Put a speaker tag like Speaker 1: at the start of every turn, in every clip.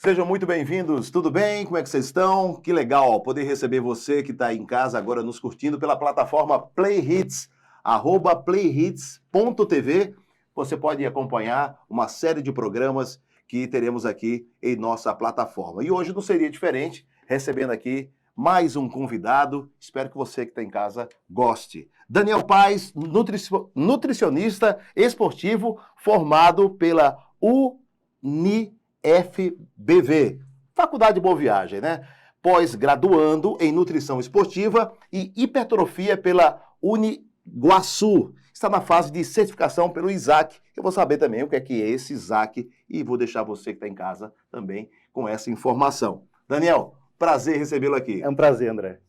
Speaker 1: Sejam muito bem-vindos, tudo bem? Como é que vocês estão? Que legal poder receber você que está aí em casa agora nos curtindo pela plataforma Play Hits, @playhits.tv. Você pode acompanhar uma série de programas que teremos aqui em nossa plataforma. E hoje não seria diferente, recebendo aqui mais um convidado. Espero que você que está em casa goste. Daniel Paes, nutricionista esportivo, formado pela UniFBV, Faculdade de Boa Viagem, né? Pós-graduando em nutrição esportiva e hipertrofia pela Uniguaçu. Está na fase de certificação pelo ISAC. Eu vou saber também o que é esse ISAC e vou deixar você que está em casa também com essa informação. Daniel, prazer recebê-lo aqui.
Speaker 2: É um prazer, André.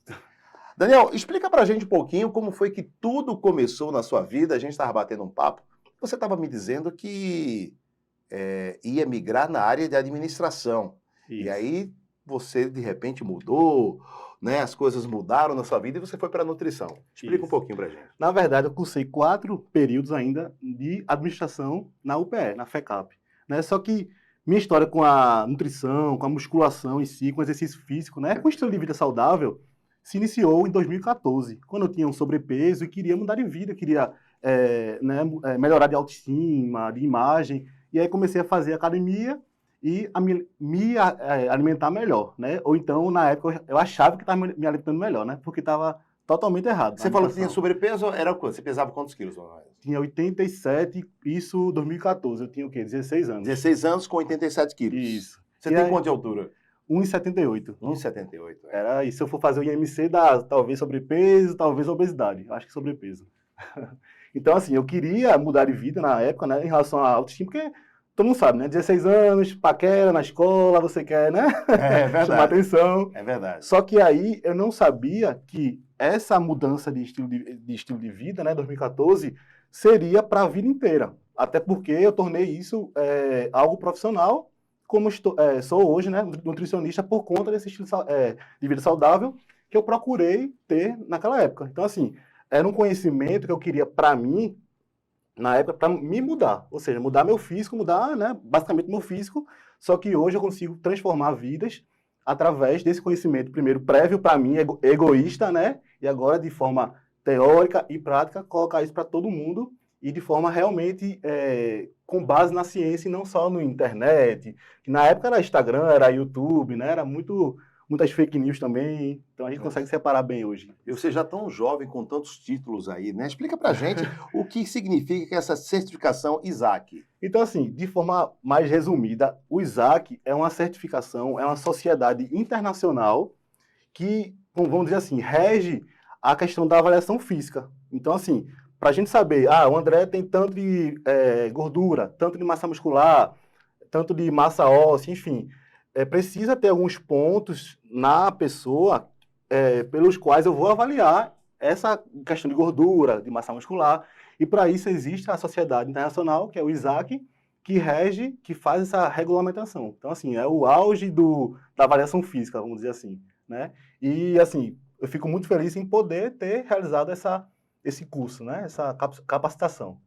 Speaker 1: Daniel, explica pra gente um pouquinho como foi que tudo começou na sua vida. A gente estava batendo um papo. Você estava me dizendo que ia migrar na área de administração.
Speaker 2: Isso.
Speaker 1: E aí você, de repente, mudou, né? As coisas mudaram na sua vida e você foi para a nutrição. Explica um pouquinho pra gente.
Speaker 2: Na verdade, eu cursei 4 períodos ainda de administração na UPE, na FECAP. Né? Só que minha história com a nutrição, com a musculação em si, com o exercício físico, né? Com o estilo de vida saudável, se iniciou em 2014, quando eu tinha um sobrepeso e queria mudar de vida, queria melhorar de autoestima, de imagem. E aí comecei a fazer academia e a me alimentar melhor, né? Ou então, na época, eu achava que estava me alimentando melhor, né? Porque estava totalmente errado.
Speaker 1: Você falou que tinha sobrepeso, era quanto? Você pesava quantos quilos?
Speaker 2: Tinha 87, isso 2014. Eu tinha o quê? 16 anos.
Speaker 1: 16 anos com 87 quilos.
Speaker 2: Isso.
Speaker 1: Você tem quanto de altura?
Speaker 2: 1,78.
Speaker 1: 1,78.
Speaker 2: Era, e se eu for fazer o IMC, dá talvez sobrepeso, talvez obesidade. Acho que sobrepeso. Então, assim, eu queria mudar de vida na época, né, em relação à autoestima, porque todo mundo sabe, né, 16 anos, paquera na escola, você quer, né,
Speaker 1: É verdade.
Speaker 2: chamar atenção.
Speaker 1: É verdade.
Speaker 2: Só que aí eu não sabia que essa mudança de estilo de vida, né, 2014, seria para a vida inteira. Até porque eu tornei isso algo profissional, como sou hoje, né, nutricionista, por conta desse estilo de vida saudável que eu procurei ter naquela época. Então, assim, era um conhecimento que eu queria para mim, na época, para me mudar. Ou seja, mudar meu físico, mudar, né, basicamente meu físico, só que hoje eu consigo transformar vidas através desse conhecimento, primeiro prévio para mim, egoísta, né, e agora de forma teórica e prática, colocar isso para todo mundo e de forma realmente com base na ciência e não só no internet, que na época era Instagram, era YouTube, né, era muitas fake news também, então a gente consegue separar bem hoje.
Speaker 1: E você já tão jovem com tantos títulos aí, né? Explica pra gente o que significa essa certificação ISAC.
Speaker 2: Então, assim, de forma mais resumida, o ISAC é uma certificação, é uma sociedade internacional que, vamos dizer assim, rege a questão da avaliação física. Então, assim, para a gente saber, o André tem tanto de gordura, tanto de massa muscular, tanto de massa óssea, enfim, precisa ter alguns pontos na pessoa pelos quais eu vou avaliar essa questão de gordura, de massa muscular, e para isso existe a Sociedade Internacional, que é o ISAC, que rege, que faz essa regulamentação. Então, assim, é o auge da avaliação física, vamos dizer assim, né? E, assim, eu fico muito feliz em poder ter realizado esse curso, né? Essa capacitação.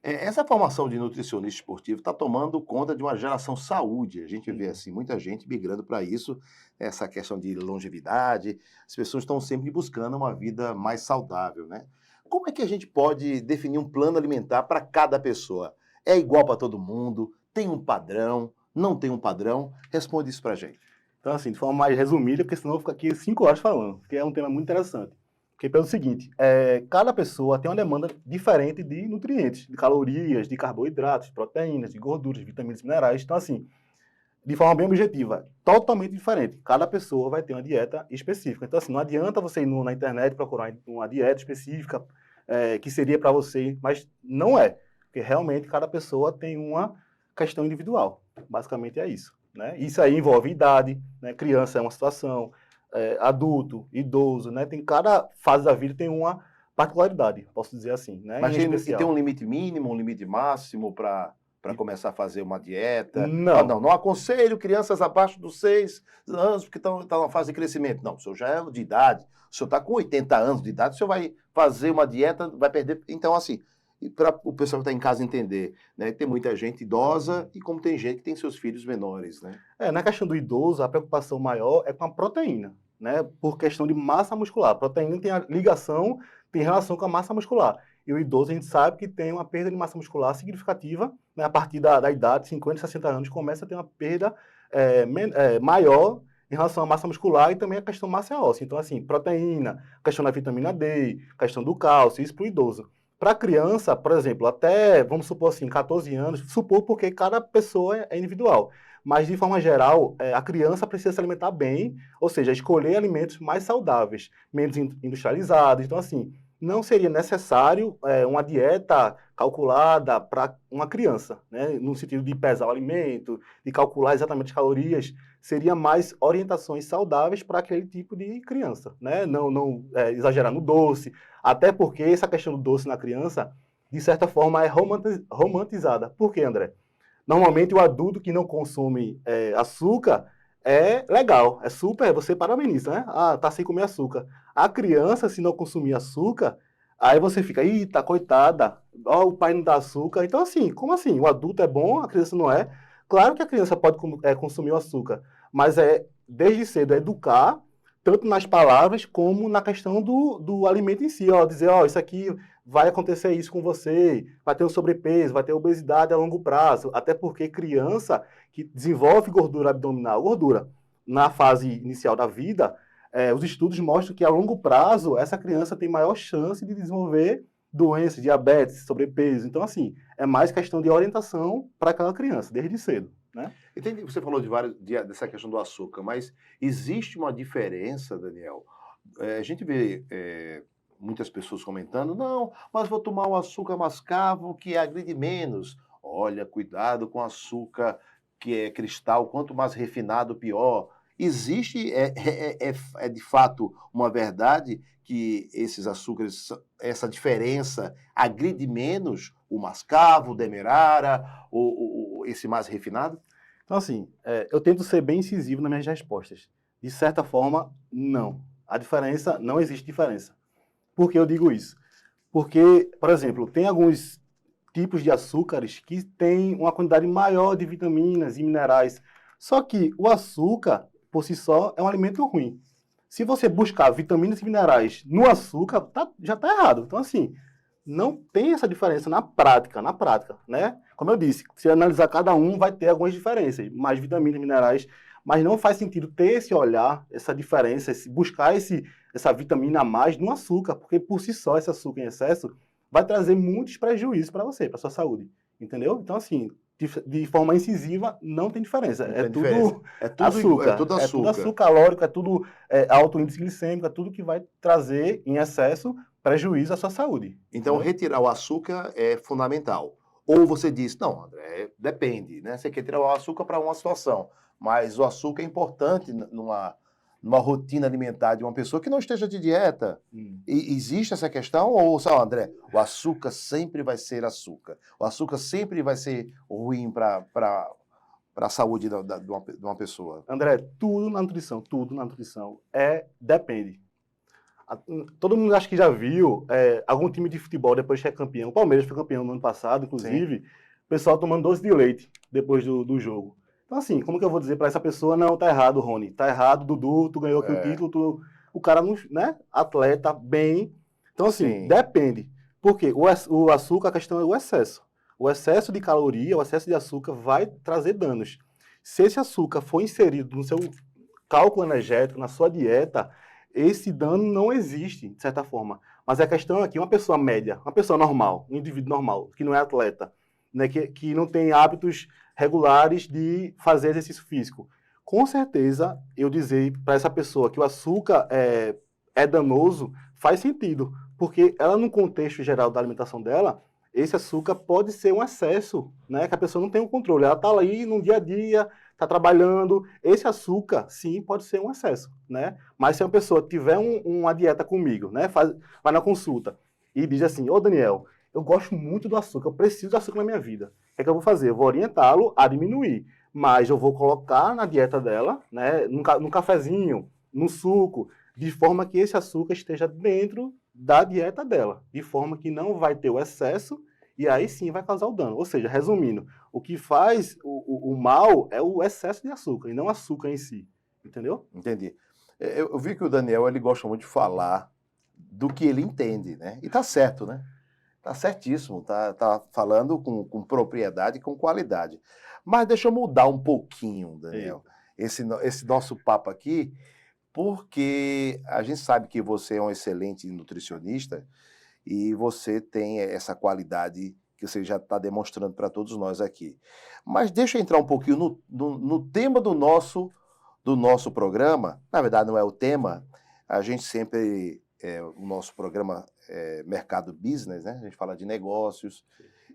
Speaker 1: Essa formação de nutricionista esportivo está tomando conta de uma geração saúde. A gente vê assim muita gente migrando para isso, essa questão de longevidade. As pessoas estão sempre buscando uma vida mais saudável, né? Como é que a gente pode definir um plano alimentar para cada pessoa? É igual para todo mundo? Tem um padrão? Não tem um padrão? Responde isso para a gente.
Speaker 2: Então, assim, de forma mais resumida, porque senão eu vou ficar aqui 5 horas falando, porque é um tema muito interessante. Porque pelo seguinte, cada pessoa tem uma demanda diferente de nutrientes, de calorias, de carboidratos, de proteínas, de gorduras, de vitaminas e minerais. Então, assim, de forma bem objetiva, totalmente diferente. Cada pessoa vai ter uma dieta específica. Então, assim, não adianta você ir na internet procurar uma dieta específica que seria para você, mas não é. Porque realmente cada pessoa tem uma questão individual. Basicamente é isso, né? Isso aí envolve idade, né? Criança é uma situação, adulto, idoso, né? Tem cada fase da vida tem uma particularidade, posso dizer assim, né?
Speaker 1: Mas tem um limite mínimo, um limite máximo para começar a fazer uma dieta?
Speaker 2: Não.
Speaker 1: Não aconselho crianças abaixo dos 6 anos porque estão na fase de crescimento. Não, o senhor já é de idade, o senhor está com 80 anos de idade, o senhor vai fazer uma dieta, vai perder. Então, assim, e para o pessoal que está em casa entender, né? Tem muita gente idosa e como tem gente que tem seus filhos menores, né?
Speaker 2: Na questão do idoso, a preocupação maior é com a proteína, né? Por questão de massa muscular. A proteína tem a ligação, tem relação com a massa muscular. E o idoso, a gente sabe que tem uma perda de massa muscular significativa, né? A partir da idade, 50, 60 anos, começa a ter uma perda maior em relação à massa muscular e também a questão massa óssea. Então, assim, proteína, questão da vitamina D, questão do cálcio, isso para o idoso. Para a criança, por exemplo, até, vamos supor assim, 14 anos, supor porque cada pessoa é individual. Mas, de forma geral, a criança precisa se alimentar bem, ou seja, escolher alimentos mais saudáveis, menos industrializados. Então, assim, não seria necessário uma dieta calculada para uma criança, né? No sentido de pesar o alimento, de calcular exatamente as calorias. Seria mais orientações saudáveis para aquele tipo de criança, né? Não exagerar no doce, até porque essa questão do doce na criança, de certa forma, é romantizada. Por quê, André? Normalmente, o adulto que não consome açúcar é legal, é super, você parabeniza, né? Ah, tá sem comer açúcar. A criança, se não consumir açúcar, aí você fica, eita, coitada, ó, o pai não dá açúcar. Então, assim, como assim? O adulto é bom, a criança não é? Claro que a criança pode consumir o açúcar, mas desde cedo, educar, tanto nas palavras como na questão do alimento em si, ó, dizer, ó, isso aqui vai acontecer isso com você, vai ter um sobrepeso, vai ter obesidade a longo prazo, até porque criança que desenvolve gordura abdominal, gordura, na fase inicial da vida, os estudos mostram que a longo prazo essa criança tem maior chance de desenvolver doenças, diabetes, sobrepeso. Então, assim, é mais questão de orientação para aquela criança, desde cedo, né?
Speaker 1: Entendi, você falou dessa questão do açúcar, mas existe uma diferença, Daniel? A gente vê muitas pessoas comentando, não, mas vou tomar o açúcar mascavo que agride menos. Olha, cuidado com açúcar que é cristal, quanto mais refinado, pior. Existe, de fato, uma verdade que esses açúcares, essa diferença agride menos o mascavo, o demerara, esse mais refinado?
Speaker 2: Então, assim, eu tento ser bem incisivo nas minhas respostas. De certa forma, não. A diferença, não existe diferença. Por que eu digo isso? Porque, por exemplo, tem alguns tipos de açúcares que têm uma quantidade maior de vitaminas e minerais. Só que o açúcar, por si só, é um alimento ruim. Se você buscar vitaminas e minerais no açúcar, já está errado. Então, assim, não tem essa diferença na prática, né? Como eu disse, se analisar cada um, vai ter algumas diferenças, mais vitaminas, minerais, mas não faz sentido ter esse olhar, essa diferença, buscar essa vitamina a mais no açúcar, porque por si só esse açúcar em excesso vai trazer muitos prejuízos para você, para sua saúde, entendeu? Então, assim, de forma incisiva, não tem diferença.
Speaker 1: Não
Speaker 2: É
Speaker 1: tem
Speaker 2: tudo
Speaker 1: diferença.
Speaker 2: açúcar.
Speaker 1: É tudo
Speaker 2: É tudo
Speaker 1: açúcar.
Speaker 2: açúcar calórico, é tudo alto índice glicêmico, é tudo que vai trazer em excesso prejuízo à sua saúde.
Speaker 1: Então,
Speaker 2: Entendeu?
Speaker 1: retirar o açúcar é fundamental. Ou você diz, não, André, depende, né? Você quer tirar o açúcar para uma situação, mas o açúcar é importante numa rotina alimentar de uma pessoa que não esteja de dieta. E existe essa questão? Ou só, André, o açúcar sempre vai ser açúcar. O açúcar sempre vai ser ruim para a saúde de uma pessoa.
Speaker 2: André, tudo na nutrição depende. Todo mundo acho que já viu algum time de futebol depois que é campeão. O Palmeiras foi campeão no ano passado, inclusive. Sim. O pessoal tomando doce de leite depois do jogo. Então, assim, como que eu vou dizer para essa pessoa, não, tá errado, Rony, tá errado, Dudu, tu ganhou aqui o título, o cara, né, atleta, bem. Então, assim, depende. Porque o açúcar, a questão é o excesso. O excesso de caloria, o excesso de açúcar vai trazer danos. Se esse açúcar for inserido no seu cálculo energético, na sua dieta, esse dano não existe, de certa forma. Mas a questão é que uma pessoa média, uma pessoa normal, um indivíduo normal, que não é atleta, né, que não tem hábitos regulares de fazer exercício físico, com certeza, eu dizer para essa pessoa que o açúcar é danoso, faz sentido. Porque ela, no contexto geral da alimentação dela, esse açúcar pode ser um excesso, né, que a pessoa não tem o controle. Ela está ali no dia a dia, está trabalhando, esse açúcar, sim, pode ser um excesso, né? Mas se uma pessoa tiver uma dieta comigo, né, vai na consulta e diz assim, ô Daniel, eu gosto muito do açúcar, eu preciso do açúcar na minha vida. O que eu vou fazer? Eu vou orientá-lo a diminuir, mas eu vou colocar na dieta dela, né, num cafezinho, no suco, de forma que esse açúcar esteja dentro da dieta dela, de forma que não vai ter o excesso e aí sim vai causar o dano. Ou seja, resumindo, o que faz o mal é o excesso de açúcar, e não o açúcar em si. Entendeu?
Speaker 1: Entendi. Eu vi que o Daniel, ele gosta muito de falar do que ele entende, né? E tá certo, né? Tá certíssimo, tá falando com propriedade e com qualidade. Mas deixa eu mudar um pouquinho, Daniel, esse nosso papo aqui, porque a gente sabe que você é um excelente nutricionista e você tem essa qualidade que você já está demonstrando para todos nós aqui. Mas deixa eu entrar um pouquinho no tema do nosso programa. Na verdade, não é o tema, a gente sempre, o nosso programa é Mercado Business, né? A gente fala de negócios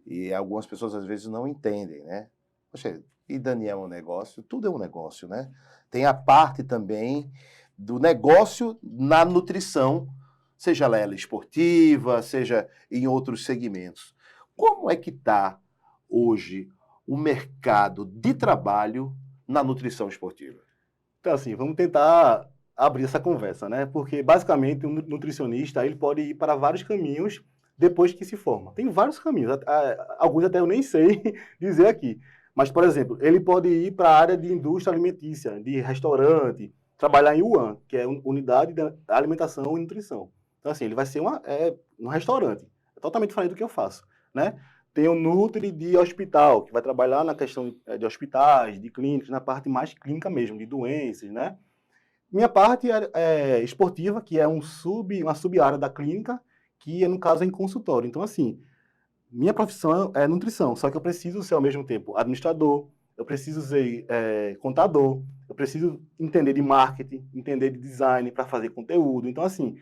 Speaker 1: e algumas pessoas às vezes não entendem, né? Poxa, e Daniel é um negócio? Tudo é um negócio, né? Tem a parte também do negócio na nutrição, seja ela esportiva, seja em outros segmentos. Como é que está hoje o mercado de trabalho na nutrição esportiva?
Speaker 2: Então, assim, vamos tentar abrir essa conversa, né? Porque, basicamente, um nutricionista ele pode ir para vários caminhos depois que se forma. Tem vários caminhos, alguns até eu nem sei dizer aqui. Mas, por exemplo, ele pode ir para a área de indústria alimentícia, de restaurante, trabalhar em UAN, que é Unidade de Alimentação e Nutrição. Então, assim, ele vai ser um restaurante. É totalmente diferente do que eu faço, né? Tem o Nutri de hospital, que vai trabalhar na questão de hospitais, de clínicas, na parte mais clínica mesmo, de doenças, né? Minha parte é esportiva, que é uma sub-área da clínica, que no caso é em consultório. Então, assim, minha profissão é nutrição, só que eu preciso ser ao mesmo tempo administrador, eu preciso ser contador, eu preciso entender de marketing, entender de design para fazer conteúdo. Então, assim,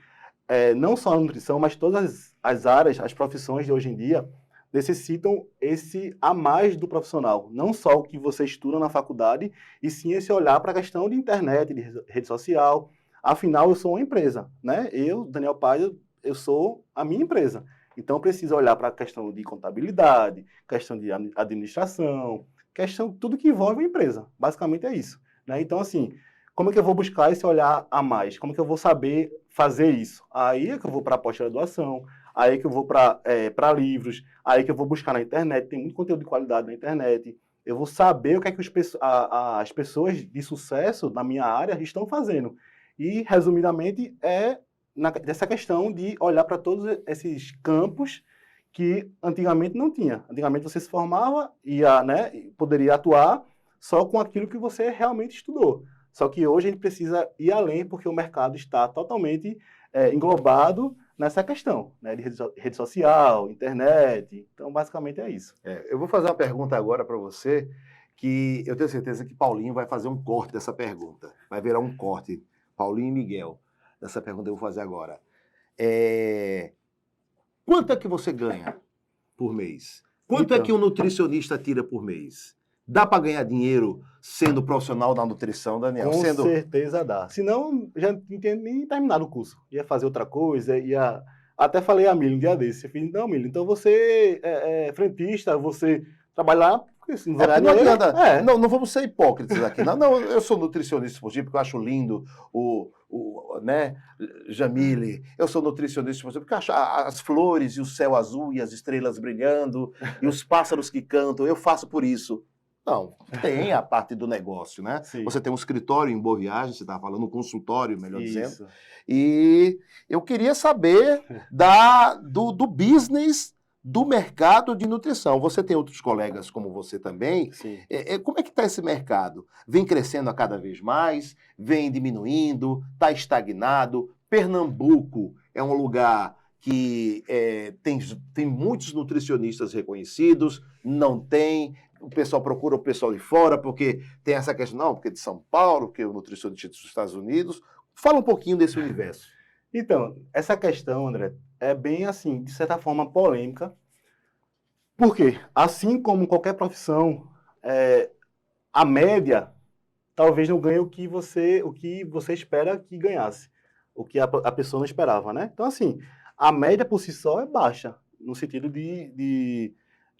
Speaker 2: não só a nutrição, mas todas as áreas, as profissões de hoje em dia, necessitam esse a mais do profissional. Não só o que você estuda na faculdade, e sim esse olhar para a questão de internet, de rede social. Afinal, eu sou uma empresa, né? Eu, Daniel Paz, eu sou a minha empresa. Então, eu preciso olhar para a questão de contabilidade, questão de administração, questão tudo que envolve uma empresa. Basicamente é isso, né? Então, assim, como é que eu vou buscar esse olhar a mais? Como é que eu vou saber fazer isso? Aí é que eu vou para a pós-graduação, aí é que eu vou para livros, aí é que eu vou buscar na internet, tem muito conteúdo de qualidade na internet. Eu vou saber o que é que as pessoas de sucesso na minha área estão fazendo. E, resumidamente, dessa questão de olhar para todos esses campos que antigamente não tinha. Antigamente você se formava, né, poderia atuar só com aquilo que você realmente estudou. Só que hoje a gente precisa ir além, porque o mercado está totalmente englobado nessa questão, né, de rede social, internet. Então, basicamente é isso.
Speaker 1: Eu vou fazer uma pergunta agora para você, que eu tenho certeza que Paulinho vai fazer um corte dessa pergunta. Vai virar um corte, Paulinho e Miguel, dessa pergunta que eu vou fazer agora. Quanto é que você ganha por mês? Quanto é que um nutricionista tira por mês? Dá para ganhar dinheiro sendo profissional da nutrição, Daniel?
Speaker 2: Com certeza dá. Senão, já não tinha nem terminado o curso. Ia fazer outra coisa, ia... Até falei a Milho um dia desse. Eu falei, não, Milho, então você é frentista, você trabalha lá, porque assim, não vai ganhar
Speaker 1: Não
Speaker 2: dinheiro.
Speaker 1: adianta. Não vamos ser hipócritas aqui. Não, eu sou nutricionista esportivo porque eu acho lindo né, Jamile. Eu sou nutricionista esportivo porque eu acho as flores e o céu azul e as estrelas brilhando e os pássaros que cantam. Eu faço por isso. Não, tem a parte do negócio, né?
Speaker 2: Sim.
Speaker 1: Você tem um escritório em Boa Viagem, você estava falando, um consultório, melhor dizendo.
Speaker 2: Isso.
Speaker 1: E eu queria saber do business do mercado de nutrição. Você tem outros colegas como você também.
Speaker 2: Sim.
Speaker 1: Como é que está esse mercado? Vem crescendo a cada vez mais? Vem diminuindo? Está estagnado? Pernambuco é um lugar que tem muitos nutricionistas reconhecidos, não tem... O pessoal procura o pessoal de fora, porque tem essa questão, não, porque é de São Paulo, porque o nutricionista é dos Estados Unidos. Fala um pouquinho desse universo.
Speaker 2: Então, essa questão, André, é bem assim, de certa forma, polêmica. Por quê? Assim como qualquer profissão, a média talvez não ganhe o que você espera que ganhasse, o que a pessoa não esperava, né? Então, assim, a média por si só é baixa, no sentido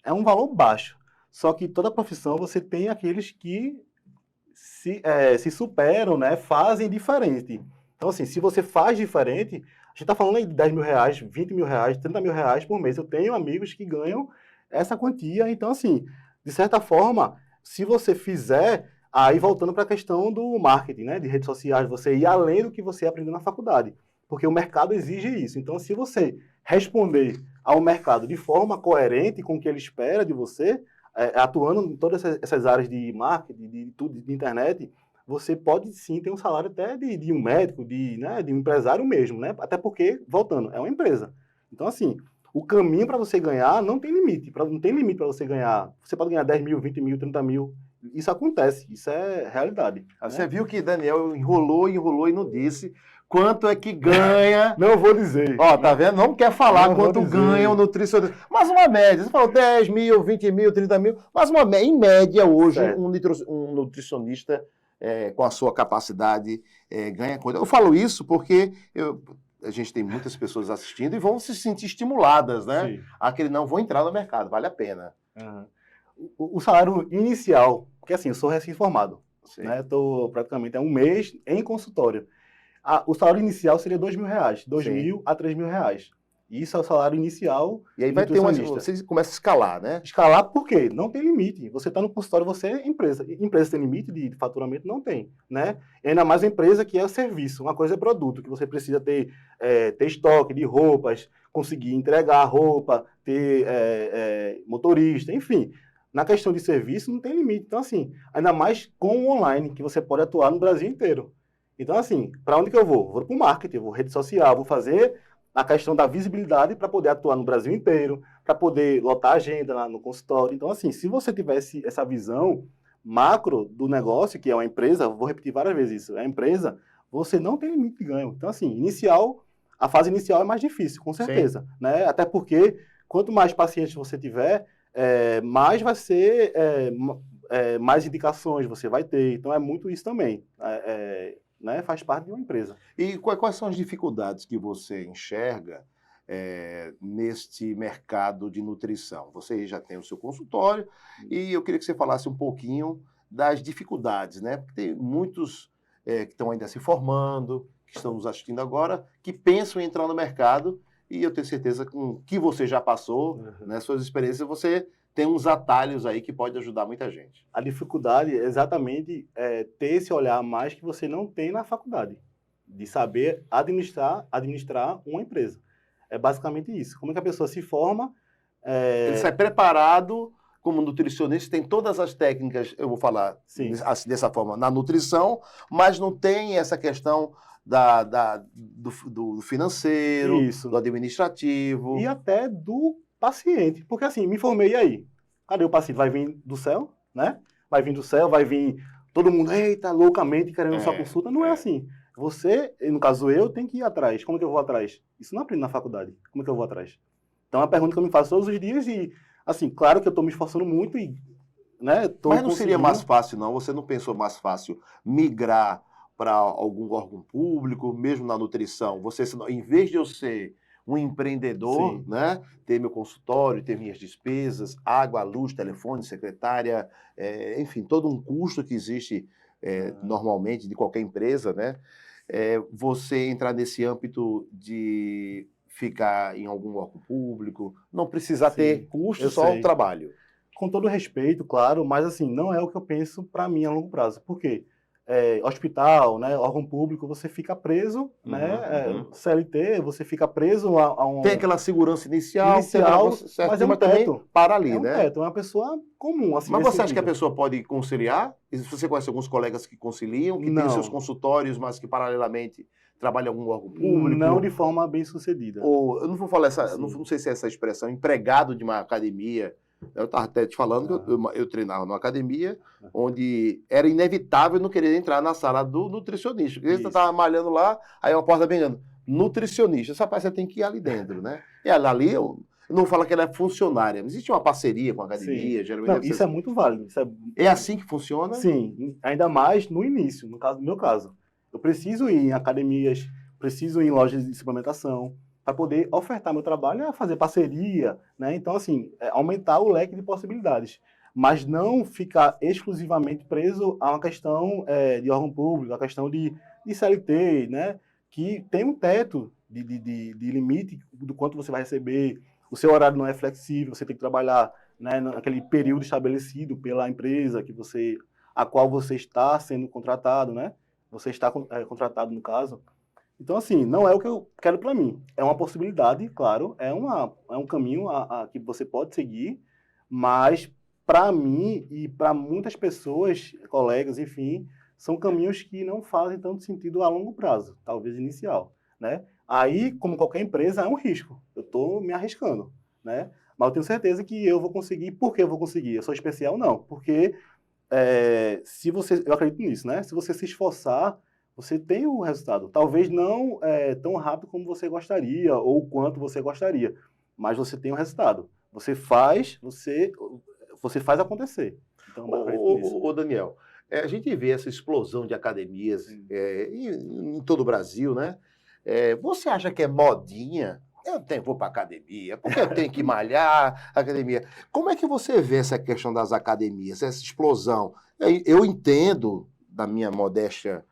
Speaker 2: é um valor baixo. Só que toda profissão você tem aqueles que se superam, né? Fazem diferente. Então, assim, se você faz diferente, gente está falando aí de 10 mil reais, 20 mil reais, 30 mil reais por mês. Eu tenho amigos que ganham essa quantia. Então, assim, de certa forma, se você fizer, aí voltando para a questão do marketing, né, de redes sociais, você ir além do que você aprendeu na faculdade, porque o mercado exige isso. Então, se você responder ao mercado de forma coerente com o que ele espera de você, atuando em todas essas áreas de marketing, de tudo, de internet, você pode sim ter um salário até de um médico, né, de um empresário mesmo, né? Até porque, voltando, é uma empresa. Então, assim, o caminho para você ganhar não tem limite. Não tem limite para você ganhar. Você pode ganhar 10 mil, 20 mil, 30 mil. Isso acontece, isso é realidade.
Speaker 1: Você
Speaker 2: Né?
Speaker 1: viu que Daniel enrolou e não disse quanto é que ganha.
Speaker 2: Não vou dizer.
Speaker 1: Ó, tá vendo? Não quer falar
Speaker 2: Não vou
Speaker 1: quanto
Speaker 2: dizer.
Speaker 1: ganha o nutricionista. Mas uma média. Você falou 10 mil, 20 mil, 30 mil. Mas em média, hoje,
Speaker 2: Certo.
Speaker 1: um nutricionista com a sua capacidade ganha coisa. Eu falo isso porque a gente tem muitas pessoas assistindo e vão se sentir estimuladas, né?
Speaker 2: Sim.
Speaker 1: Aquele não, vou entrar no mercado, vale a pena.
Speaker 2: Uhum. O salário inicial, porque assim, eu sou recém-formado,
Speaker 1: Sim.
Speaker 2: né? Estou praticamente há um mês em consultório. O salário inicial seria 2 mil reais, 2 mil a 3 mil reais. Isso é o salário inicial.
Speaker 1: E aí vai ter você começa a escalar, né?
Speaker 2: Escalar por quê? Não tem limite. Você está no consultório, você é empresa. Empresa tem limite de faturamento? Não tem, né? E ainda mais a empresa que é o serviço. Uma coisa é produto, que você precisa ter estoque de roupas, conseguir entregar a roupa, ter motorista, enfim. Na questão de serviço, não tem limite. Então, assim, ainda mais com o online, que você pode atuar no Brasil inteiro. Então, assim, para onde que eu vou? Vou para o marketing, vou rede social, vou fazer a questão da visibilidade para poder atuar no Brasil inteiro, para poder lotar a agenda lá no consultório. Então, assim, se você tivesse essa visão macro do negócio, que é uma empresa, vou repetir várias vezes isso, é uma empresa, você não tem limite de ganho. Então, assim, a fase inicial é mais difícil, com certeza, né? Até porque, quanto mais pacientes você tiver, mais vai ser, mais indicações você vai ter. Então, é muito isso também. Né, faz parte de uma empresa.
Speaker 1: E quais são as dificuldades que você enxerga neste mercado de nutrição? Você já tem o seu consultório e eu queria que você falasse um pouquinho das dificuldades, né? Porque tem muitos que estão ainda se formando, que estão nos assistindo agora, que pensam em entrar no mercado e eu tenho certeza que com o que você já passou, né, suas experiências, você tem uns atalhos aí que pode ajudar muita gente.
Speaker 2: A dificuldade é exatamente ter esse olhar mais que você não tem na faculdade, de saber administrar uma empresa. É basicamente isso. Como é que a pessoa se forma?
Speaker 1: Ele sai preparado como nutricionista, tem todas as técnicas, eu vou falar dessa forma, na nutrição, mas não tem essa questão do financeiro,
Speaker 2: isso,
Speaker 1: do administrativo.
Speaker 2: E até do paciente. Porque assim, me formei, e aí? Cadê o paciente? Vai vir do céu, né? Vai vir do céu, vai vir todo mundo, eita, loucamente querendo sua consulta. Não é assim. Você, no caso eu, tenho que ir atrás. Como é que eu vou atrás? Isso não aprendo na faculdade. Como é que eu vou atrás? Então é uma pergunta que eu me faço todos os dias e, assim, claro que eu estou me esforçando muito e, né,
Speaker 1: Mas não seria mais fácil, não? Você não pensou mais fácil migrar para algum órgão público, mesmo na nutrição? Você, em vez de eu ser um empreendedor, né? Ter meu consultório, ter minhas despesas, água, luz, telefone, secretária, enfim, todo um custo que existe normalmente de qualquer empresa, né? Você entrar nesse âmbito de ficar em algum órgão público, não precisar ter custo, só o trabalho.
Speaker 2: Com todo respeito, claro, mas assim, não é o que eu penso para mim a longo prazo. Por quê? Hospital, né, órgão público, você fica preso, né? CLT, você fica preso a um...
Speaker 1: Tem aquela segurança inicial
Speaker 2: mas é um teto.
Speaker 1: Para ali,
Speaker 2: é um
Speaker 1: né?
Speaker 2: teto, é uma pessoa comum. Assim,
Speaker 1: mas você acha que a pessoa pode conciliar? E você conhece alguns colegas que conciliam, que têm seus consultórios, mas que paralelamente trabalham em algum órgão público?
Speaker 2: Não de forma bem sucedida.
Speaker 1: Ou, eu não vou falar não sei se é essa expressão, empregado de uma academia. Eu estava até te falando que eu treinava numa academia onde era inevitável não querer entrar na sala do nutricionista. Porque você estava malhando lá, aí uma porta bem grande. Nutricionista. Essa parte você tem que ir ali dentro, né? E ali eu não vou falar que ela é funcionária. Existe uma parceria com a academia, geralmente.
Speaker 2: Não, isso é muito válido.
Speaker 1: É assim que funciona?
Speaker 2: Sim, ainda mais no início, no meu caso. Eu preciso ir em academias, preciso ir em lojas de suplementação, para poder ofertar meu trabalho, fazer parceria, né? Então, assim, aumentar o leque de possibilidades. Mas não ficar exclusivamente preso a uma questão de órgão público, a questão de CLT, né? que tem um teto de limite do quanto você vai receber, o seu horário não é flexível, você tem que trabalhar, né, naquele período estabelecido pela empresa a qual você está sendo contratado, né? Você está contratado no caso. Então, assim, não é o que eu quero para mim. É uma possibilidade, claro, é um caminho que você pode seguir, mas para mim e para muitas pessoas, colegas, enfim, são caminhos que não fazem tanto sentido a longo prazo, talvez inicial, né? Aí, como qualquer empresa, é um risco. Eu estou me arriscando, né? Mas eu tenho certeza que eu vou conseguir. Por que eu vou conseguir? Eu sou especial? Não. Porque eu acredito nisso, né? Se você se esforçar, você tem um resultado. Talvez não tão rápido como você gostaria ou quanto você gostaria, mas você tem um resultado. Você faz acontecer. Então, eu acredito nisso.
Speaker 1: Ô, Daniel, a gente vê essa explosão de academias em todo o Brasil, né? Você acha que é modinha? Vou para academia, porque eu tenho que malhar, academia. Como é que você vê essa questão das academias, essa explosão? Eu entendo, da minha modéstia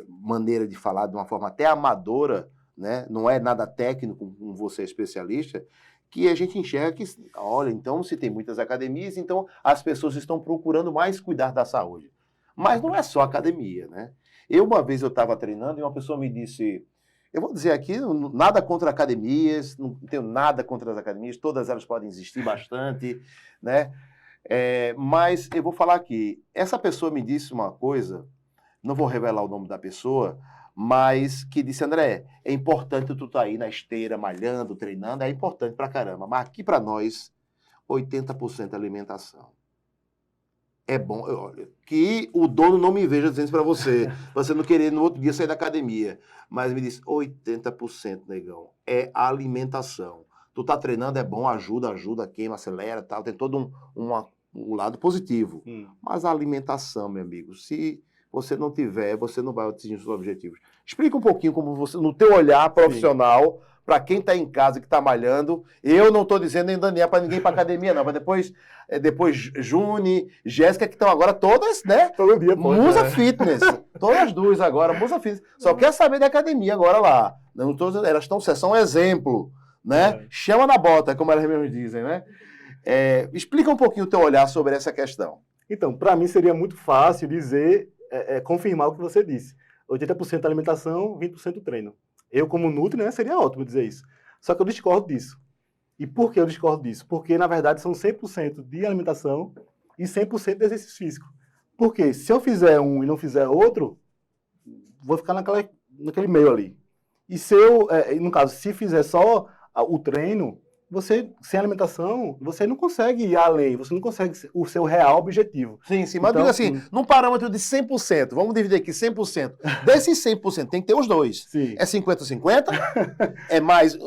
Speaker 1: maneira de falar, de uma forma até amadora, né? Não é nada técnico, como você é especialista, que a gente enxerga que, olha, então se tem muitas academias, então as pessoas estão procurando mais cuidar da saúde. Mas não é só academia, né? Uma vez eu estava treinando e uma pessoa me disse, eu vou dizer aqui, nada contra academias, não tenho nada contra as academias, todas elas podem existir bastante, né? Mas eu vou falar aqui, essa pessoa me disse uma coisa, não vou revelar o nome da pessoa, mas que disse, André, é importante tu estar aí na esteira, malhando, treinando, é importante pra caramba. Mas aqui pra nós, 80% alimentação. É bom, olha, que o dono não me veja dizendo isso pra você não querer no outro dia sair da academia. Mas me disse, 80%, negão, é alimentação. Tu tá treinando, é bom, ajuda, queima, acelera, tal, tem todo um lado positivo. Mas a alimentação, meu amigo, se você não tiver, você não vai atingir os seus objetivos. Explica um pouquinho como você, no teu olhar profissional, para quem está em casa, que está malhando, eu não estou dizendo nem Daniel para ninguém para academia, não, mas depois Juni, Jéssica, que estão agora todas, né?
Speaker 2: Todo dia,
Speaker 1: Musa Fitness. Todas duas agora, Musa Fitness. Só quer saber de academia agora lá. Não tô, elas estão, são um exemplo, né? Chama na bota, como elas mesmas dizem, né? Explica um pouquinho o teu olhar sobre essa questão.
Speaker 2: Então, para mim seria muito fácil dizer, confirmar o que você disse. 80% alimentação, 20% treino. Eu, como Nutri, né, seria ótimo dizer isso. Só que eu discordo disso. E por que eu discordo disso? Porque, na verdade, são 100% de alimentação e 100% de exercício físico. Porque se eu fizer um e não fizer outro, vou ficar naquele meio ali. E se eu, no caso, se fizer só o treino, você, sem alimentação, você não consegue ir além, você não consegue o seu real objetivo.
Speaker 1: Sim, mas diga assim, num parâmetro de 100%, vamos dividir aqui 100%, desses 100% tem que ter os dois.
Speaker 2: Sim.
Speaker 1: É 50-50? É mais...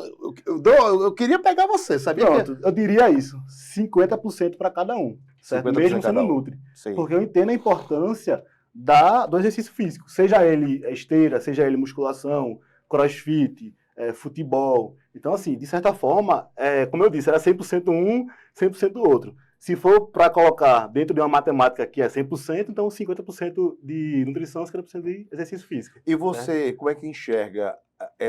Speaker 1: Eu queria pegar você, sabia?
Speaker 2: Pronto, eu diria isso, 50% para cada um, certo? Mesmo sendo Nutri.
Speaker 1: Sim.
Speaker 2: Porque eu entendo a importância do exercício físico, seja ele esteira, seja ele musculação, crossfit, futebol. Então, assim, de certa forma, como eu disse, era 100% um, 100% o outro. Se for para colocar dentro de uma matemática que é 100%, então 50% de nutrição, 50% de exercício físico.
Speaker 1: E você, como é que enxerga?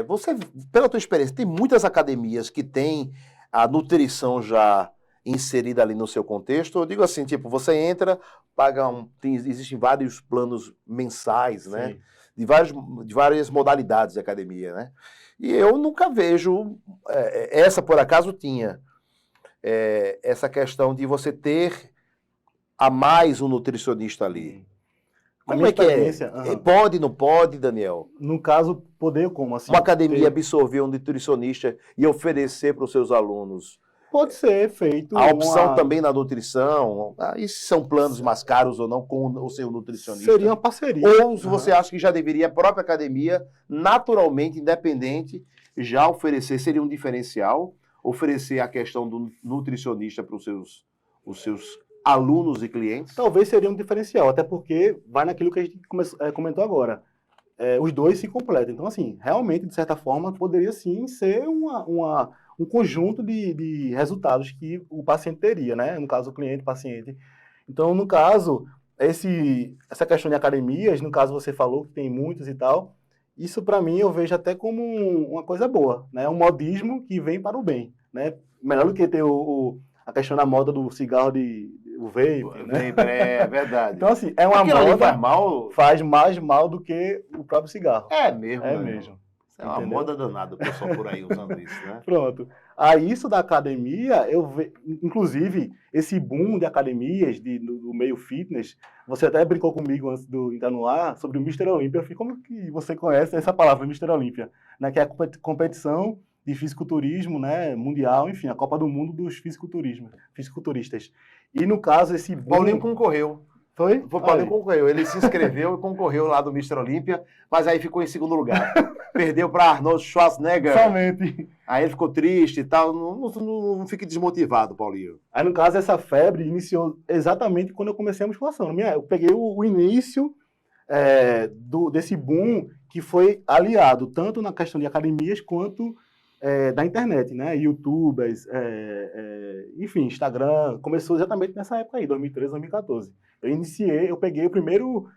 Speaker 1: Você, pela tua experiência, tem muitas academias que têm a nutrição já inserida ali no seu contexto? Eu digo assim, tipo, você entra, paga existem vários planos mensais, né? De várias modalidades de academia, né? E eu nunca vejo, essa por acaso tinha, essa questão de você ter a mais um nutricionista ali. Como é que é? Pode, não pode, Daniel?
Speaker 2: No caso, poder como? Assim,
Speaker 1: uma academia absorver um nutricionista e oferecer para os seus alunos?
Speaker 2: Pode ser feito.
Speaker 1: A opção também na nutrição, e se são planos mais caros ou não com o seu nutricionista?
Speaker 2: Seria uma parceria.
Speaker 1: Ou se você acha que já deveria a própria academia, naturalmente, independente, já oferecer, seria um diferencial, oferecer a questão do nutricionista para os seus alunos e clientes?
Speaker 2: Talvez seria um diferencial, até porque vai naquilo que a gente comentou agora. Os dois se completam. Então, assim, realmente, de certa forma, poderia sim ser um conjunto de resultados que o paciente teria, né? No caso, o cliente, o paciente. Então, no caso, essa questão de academias, no caso você falou que tem muitas e tal, Isso, para mim, eu vejo até como uma coisa boa, né? Um modismo que vem para o bem, né? Melhor do que ter a questão da moda do cigarro o vape, né?
Speaker 1: Vapor, é verdade.
Speaker 2: Então, assim, é uma
Speaker 1: Aquilo ali
Speaker 2: moda,
Speaker 1: faz mal.
Speaker 2: faz mais mal do que o próprio cigarro.
Speaker 1: É mesmo,
Speaker 2: É
Speaker 1: né?
Speaker 2: mesmo.
Speaker 1: É uma
Speaker 2: Entendeu?
Speaker 1: moda danada, o pessoal por aí usando isso, né?
Speaker 2: Pronto. Aí, isso da academia, inclusive, esse boom de academias do meio fitness, você até brincou comigo antes de entrar no ar sobre o Mr. Olympia. Eu falei, como que você conhece essa palavra, Mr. Olympia? Né, que é a competição de fisiculturismo, né, mundial, enfim, a Copa do Mundo dos fisiculturistas. E, no caso, esse boom...
Speaker 1: Paulinho concorreu.
Speaker 2: Foi?
Speaker 1: O Paulinho concorreu. Ele se inscreveu e concorreu lá do Mr. Olympia, mas aí ficou em segundo lugar. Perdeu para Arnold Schwarzenegger.
Speaker 2: Somente.
Speaker 1: Aí ele ficou triste e tal. Não fique desmotivado, Paulinho.
Speaker 2: Aí, no caso, essa febre iniciou exatamente quando eu comecei a musculação. Eu peguei o início desse boom que foi aliado tanto na questão de academias quanto da internet, né? YouTubers, enfim, Instagram. Começou exatamente nessa época aí, 2013, 2014. Eu peguei o primeiro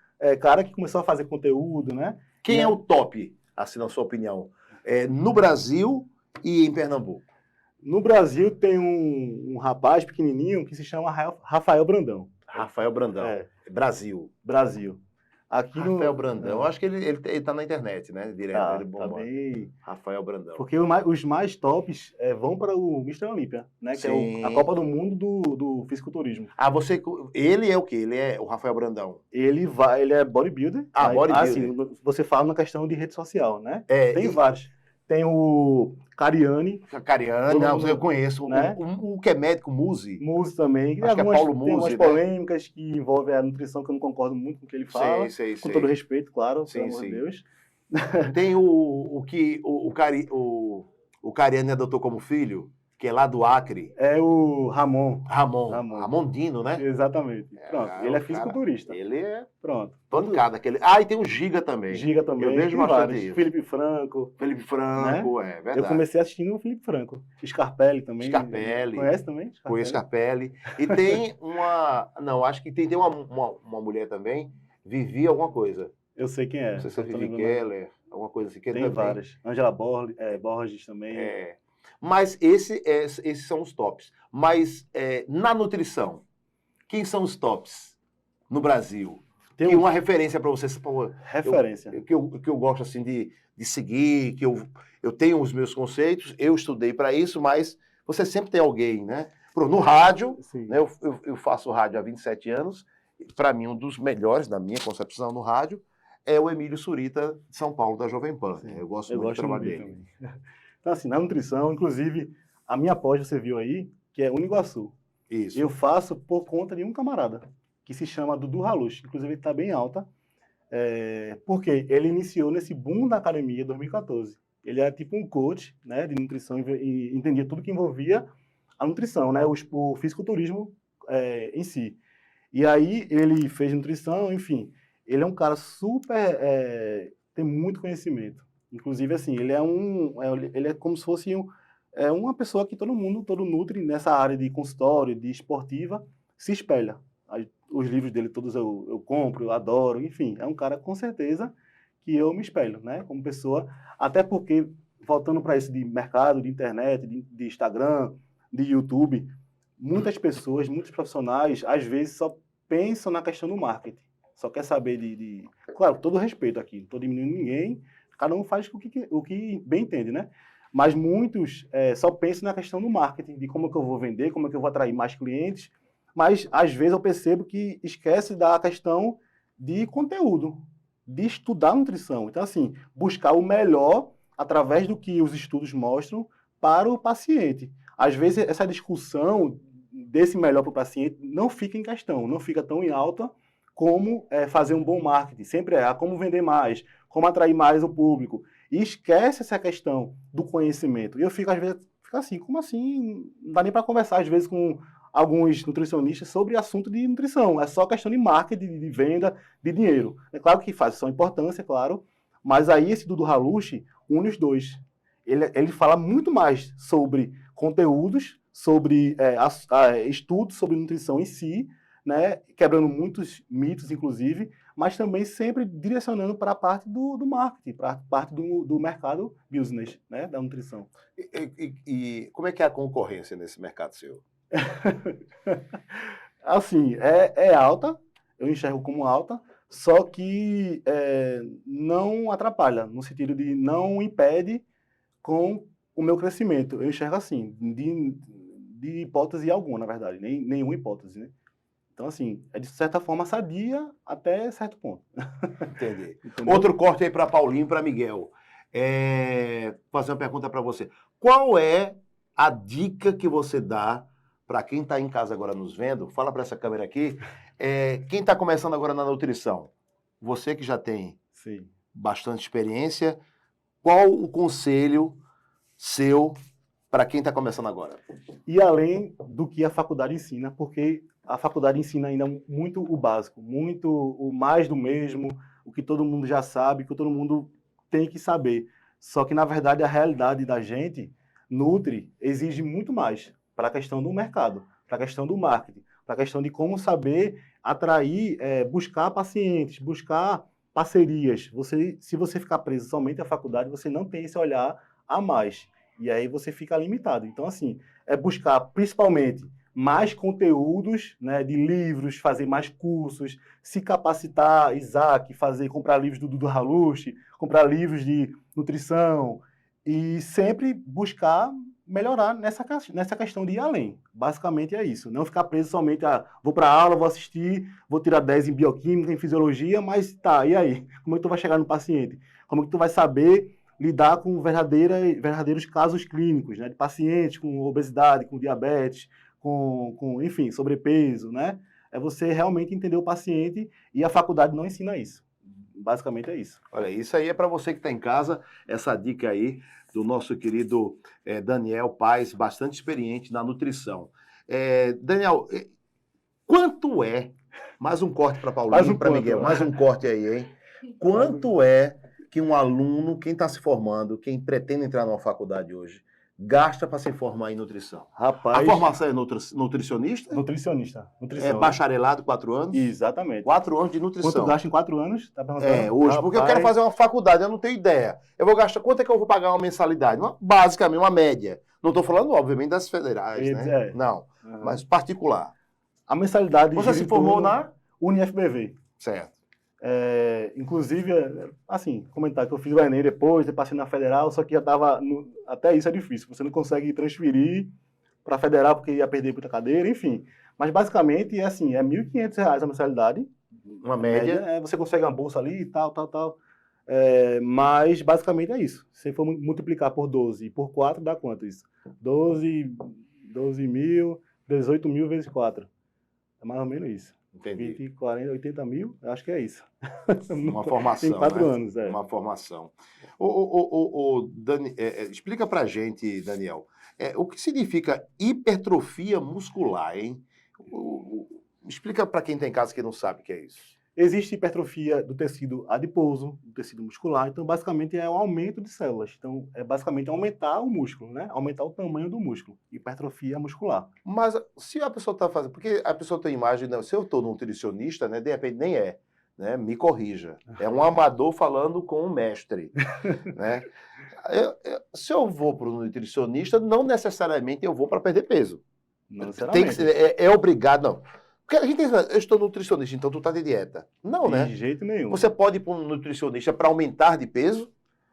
Speaker 2: cara que começou a fazer conteúdo, né?
Speaker 1: Quem é o top, assim, na sua opinião, no Brasil e em Pernambuco?
Speaker 2: No Brasil tem um rapaz pequenininho que se chama Rafael Brandão.
Speaker 1: Rafael Brandão. Brasil. Aqui
Speaker 2: Rafael
Speaker 1: Brandão. Eu acho que ele tá na internet, né? Direto.
Speaker 2: Tá bem...
Speaker 1: Rafael Brandão.
Speaker 2: Porque os mais tops vão para o Mr. Olympia, né? Que é a Copa do Mundo do fisiculturismo.
Speaker 1: Ele é o quê? Ele é o Rafael Brandão?
Speaker 2: Ele é bodybuilder.
Speaker 1: Bodybuilder.
Speaker 2: Assim, você fala na questão de rede social, né? Tem vários. Tem o Cariani.
Speaker 1: Eu conheço. Né? O que é médico, Muzi.
Speaker 2: Muzi também.
Speaker 1: Acho que é Paulo Muzi.
Speaker 2: Tem umas polêmicas que envolvem a nutrição que eu não concordo muito com o que ele fala. Com todo respeito, claro, pelo amor de Deus.
Speaker 1: Tem o Cariani adotou como filho, que é lá do Acre.
Speaker 2: É o Ramon.
Speaker 1: Ramon Dino, né?
Speaker 2: Exatamente. Pronto. Ele é fisiculturista.
Speaker 1: Ele é...
Speaker 2: Pronto.
Speaker 1: Pancada. E tem o Giga também.
Speaker 2: Eu vejo bastante isso. Felipe Franco,
Speaker 1: né? Verdade.
Speaker 2: Eu comecei assistindo o Felipe Franco. Scarpelli também. Conhece também?
Speaker 1: Conheço Scarpelli. E tem acho que tem uma mulher também, Vivi alguma coisa.
Speaker 2: Eu sei quem é.
Speaker 1: Não sei se é Vivi Keller, alguma coisa assim.
Speaker 2: Tem várias. Angela Borges também.
Speaker 1: Mas esses são os tops. Mas na nutrição, quem são os tops no Brasil? Tem uma referência para vocês?
Speaker 2: Referência.
Speaker 1: Que eu gosto assim de seguir, que eu tenho os meus conceitos, eu estudei para isso, mas você sempre tem alguém, né? No rádio, né, eu faço rádio há 27 anos, para mim um dos melhores, na minha concepção no rádio, é o Emílio Surita, de São Paulo, da Jovem Pan. Eu gosto muito do trabalho dele. Também.
Speaker 2: Então, assim, na nutrição, inclusive, a minha pós, você viu aí, que é Uniguaçu.
Speaker 1: Isso.
Speaker 2: Eu faço por conta de um camarada, que se chama Dudu Halush. Inclusive, ele está bem alta, porque ele iniciou nesse boom da academia em 2014. Ele era tipo um coach, né, de nutrição e entendia tudo que envolvia a nutrição, né, o fisiculturismo em si. E aí, ele fez nutrição, enfim... Ele é um cara super... tem muito conhecimento. Inclusive, assim, ele é como se fosse uma pessoa que todo nutri nessa área de consultório, de esportiva, se espelha. Os livros dele todos eu compro, eu adoro, enfim. É um cara, com certeza, que eu me espelho, né? Como pessoa. Até porque, voltando para isso de mercado, de internet, de Instagram, de YouTube, muitas pessoas, muitos profissionais, às vezes, só pensam na questão do marketing. Só quer saber Claro, todo respeito aqui, não estou diminuindo ninguém, cada um faz o que bem entende, né? Mas muitos só pensam na questão do marketing, de como é que eu vou vender, como é que eu vou atrair mais clientes, mas às vezes eu percebo que esquece da questão de conteúdo, de estudar nutrição. Então, assim, buscar o melhor através do que os estudos mostram para o paciente. Às vezes essa discussão desse melhor para o paciente não fica em questão, não fica tão em alta como fazer um bom marketing, sempre como vender mais, como atrair mais o público, e esquece essa questão do conhecimento. E eu fico, às vezes, assim, como assim? Não dá nem para conversar, às vezes, com alguns nutricionistas sobre assunto de nutrição, é só questão de marketing, de venda, de dinheiro. É claro que faz sua importância, claro, mas aí esse Dudu Halush une os dois. Ele fala muito mais sobre conteúdos, sobre estudos sobre nutrição em si, né, quebrando muitos mitos, inclusive, mas também sempre direcionando para a parte do marketing, para a parte do mercado business, né, da nutrição.
Speaker 1: E como é que é a concorrência nesse mercado seu?
Speaker 2: Assim, é alta, eu enxergo como alta, só que não atrapalha, no sentido de não impede com o meu crescimento. Eu enxergo assim, de hipótese alguma, na verdade, nenhuma hipótese, né? Então, assim, é de certa forma sadia até certo ponto.
Speaker 1: Entendi.
Speaker 2: Entendeu?
Speaker 1: Outro corte aí para Paulinho e para Miguel. Vou fazer uma pergunta para você. Qual é a dica que você dá para quem está em casa agora nos vendo? Fala para essa câmera aqui. Quem está começando agora na nutrição? Você que já tem
Speaker 2: Sim.
Speaker 1: bastante experiência, qual o conselho seu para quem está começando agora?
Speaker 2: E além do que a faculdade ensina, porque a faculdade ensina ainda muito o básico, muito o mais do mesmo, o que todo mundo já sabe, que todo mundo tem que saber. Só que, na verdade, a realidade da gente, Nutri, exige muito mais para a questão do mercado, para a questão do marketing, para a questão de como saber atrair, buscar pacientes, buscar parcerias. Se você ficar preso somente à faculdade, você não tem esse olhar a mais. E aí você fica limitado. Então, assim, é buscar principalmente mais conteúdos, né, de livros, fazer mais cursos, se capacitar, Isaac, comprar livros do Dudu Halushi, comprar livros de nutrição e sempre buscar melhorar nessa questão de ir além. Basicamente é isso. Não ficar preso somente a vou para aula, vou assistir, vou tirar 10 em bioquímica, em fisiologia, mas tá, e aí? Como é que tu vai chegar no paciente? Como é que tu vai saber lidar com verdadeiros casos clínicos, né, de pacientes com obesidade, com diabetes, enfim, sobrepeso, né? É você realmente entender o paciente e a faculdade não ensina isso. Basicamente é isso.
Speaker 1: Olha, isso aí é para você que está em casa, essa dica aí do nosso querido Daniel Paes, bastante experiente na nutrição. Daniel, quanto é, mais um corte para Paulinho e para Miguel, mais um corte aí, hein? Quanto é que um aluno, quem está se formando, quem pretende entrar numa faculdade hoje, gasta para se formar em nutrição?
Speaker 2: Rapaz,
Speaker 1: a formação é nutricionista?
Speaker 2: Nutrição.
Speaker 1: Bacharelado, 4 anos?
Speaker 2: Exatamente.
Speaker 1: 4 anos de nutrição.
Speaker 2: Quanto gasta em 4 anos? Tá perguntando?
Speaker 1: Hoje, porque eu quero fazer uma faculdade, eu não tenho ideia. Eu vou gastar, quanto é que eu vou pagar uma mensalidade? Basicamente, uma média. Não estou falando, obviamente, das federais, né? Não, mas particular.
Speaker 2: A mensalidade...
Speaker 1: Você se formou na?
Speaker 2: UniFBV.
Speaker 1: Certo.
Speaker 2: Inclusive, assim, comentar que eu fiz o Enem depois, eu passei na Federal, só que já estava... Até isso é difícil, você não consegue transferir para a Federal porque ia perder muita cadeira, enfim. Mas basicamente é assim, é R$ 1.500 a mensalidade.
Speaker 1: Uma média.
Speaker 2: Você consegue uma bolsa ali e tal. Mas basicamente é isso. Se for multiplicar por 12 e por 4, dá quanto isso? 12 mil, 18 mil vezes 4. É mais ou menos isso.
Speaker 1: Entendi.
Speaker 2: 20, 40, 80 mil, acho que é isso.
Speaker 1: Uma formação,
Speaker 2: em 4
Speaker 1: né?
Speaker 2: anos,
Speaker 1: Uma formação. Explica pra gente, Daniel, o que significa hipertrofia muscular, hein? Explica para quem está em casa que não sabe o que é isso.
Speaker 2: Existe hipertrofia do tecido adiposo, do tecido muscular, então basicamente é um aumento de células. Então é basicamente aumentar o músculo, né? Aumentar o tamanho do músculo. Hipertrofia muscular.
Speaker 1: Mas se a pessoa está fazendo, porque a pessoa tem imagem, não, se eu estou nutricionista, né, de repente nem é, né? Me corrija. É um amador falando com um mestre, né? Se eu vou para o nutricionista, não necessariamente eu vou para perder peso.
Speaker 2: Não necessariamente.
Speaker 1: Tem que ser, é obrigado, não. Porque a gente tem, eu estou nutricionista, então tu está de dieta. Não, né?
Speaker 2: De jeito nenhum.
Speaker 1: Você pode ir para um nutricionista para aumentar de peso,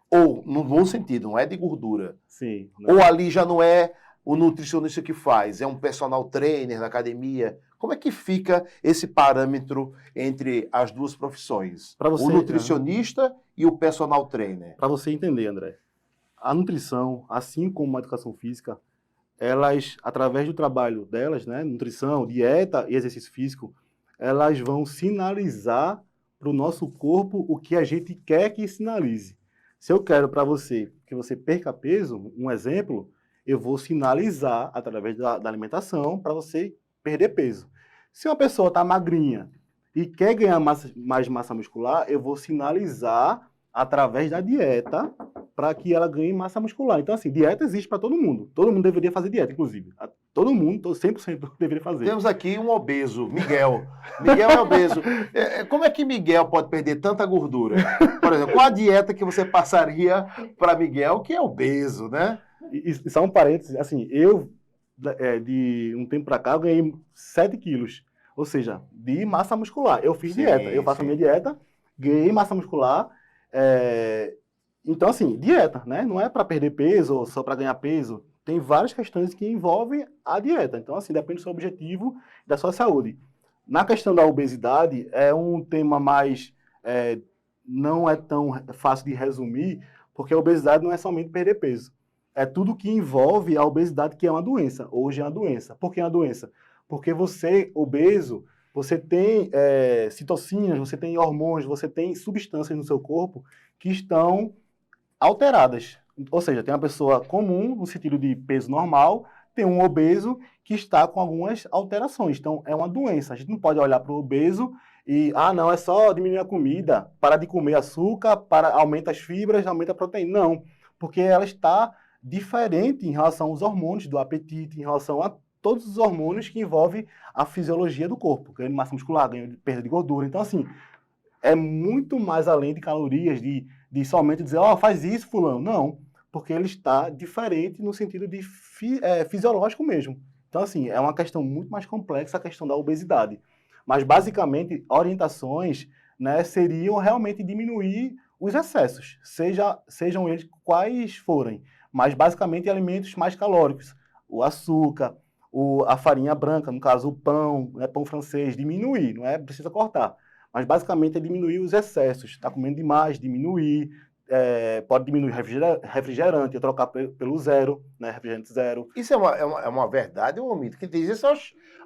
Speaker 1: ou, no bom sentido, não é de gordura.
Speaker 2: Sim. Não.
Speaker 1: Ou ali já não é o nutricionista que faz, é um personal trainer na academia. Como é que fica esse parâmetro entre as duas profissões? O nutricionista e o personal trainer.
Speaker 2: Para você entender, André, a nutrição, assim como a educação física, elas, através do trabalho delas, né, nutrição, dieta e exercício físico, elas vão sinalizar para o nosso corpo o que a gente quer que sinalize. Se eu quero para você que você perca peso, um exemplo, eu vou sinalizar através da alimentação para você perder peso. Se uma pessoa está magrinha e quer ganhar mais massa muscular, eu vou sinalizar através da dieta para que ela ganhe massa muscular. Então, assim, dieta existe para todo mundo. Todo mundo deveria fazer dieta, inclusive. Todo mundo, 100% deveria fazer.
Speaker 1: Temos aqui um obeso, Miguel. Miguel é obeso. Como é que Miguel pode perder tanta gordura? Por exemplo, qual a dieta que você passaria para Miguel, que é obeso, né?
Speaker 2: E só um parênteses, assim, de um tempo para cá, eu ganhei 7 quilos. Ou seja, de massa muscular. Eu fiz dieta, eu faço a minha dieta, ganhei massa muscular. Então, assim, dieta, né? Não é para perder peso ou só para ganhar peso. Tem várias questões que envolvem a dieta. Então, assim, depende do seu objetivo e da sua saúde. Na questão da obesidade, é um tema mais... não é tão fácil de resumir, porque a obesidade não é somente perder peso. É tudo que envolve a obesidade, que é uma doença. Hoje é uma doença. Por que é uma doença? Porque você, obeso, você tem citocinas, você tem hormônios, você tem substâncias no seu corpo que estão alteradas. Ou seja, tem uma pessoa comum, no sentido de peso normal, tem um obeso que está com algumas alterações. Então, é uma doença. A gente não pode olhar para o obeso e, não, é só diminuir a comida, parar de comer açúcar, aumenta as fibras, aumenta a proteína. Não, porque ela está diferente em relação aos hormônios do apetite, em relação a todos os hormônios que envolvem a fisiologia do corpo, ganho de massa muscular, ganho de perda de gordura. Então, assim, é muito mais além de calorias, de somente dizer, faz isso, fulano. Não, porque ele está diferente no sentido de fisiológico mesmo. Então, assim, é uma questão muito mais complexa a questão da obesidade. Mas, basicamente, orientações, né, seriam realmente diminuir os excessos, sejam eles quais forem. Mas, basicamente, alimentos mais calóricos. O açúcar, a farinha branca, no caso, o pão, né, pão francês, diminuir, não é precisa cortar. Mas, basicamente, é diminuir os excessos. Está comendo demais, diminuir. Pode diminuir refrigerante, trocar pelo zero, né, refrigerante zero.
Speaker 1: Isso é uma verdade ou um mito? Que diz isso,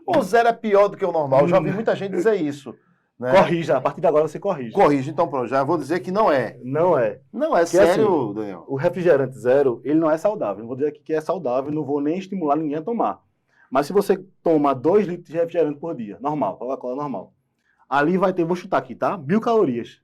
Speaker 1: o zero é pior do que o normal. Eu já ouvi muita gente dizer isso. Né?
Speaker 2: Corrija, a partir de agora você corrige.
Speaker 1: Corrige, então pronto, já vou dizer que não é.
Speaker 2: Não é.
Speaker 1: Não é porque, sério, assim, Daniel?
Speaker 2: O refrigerante zero, ele não é saudável. Não vou dizer aqui que é saudável, não vou nem estimular ninguém a tomar. Mas se você toma 2 litros de refrigerante por dia, normal, Coca-Cola normal, ali vai ter, vou chutar aqui, tá? 1.000 calorias.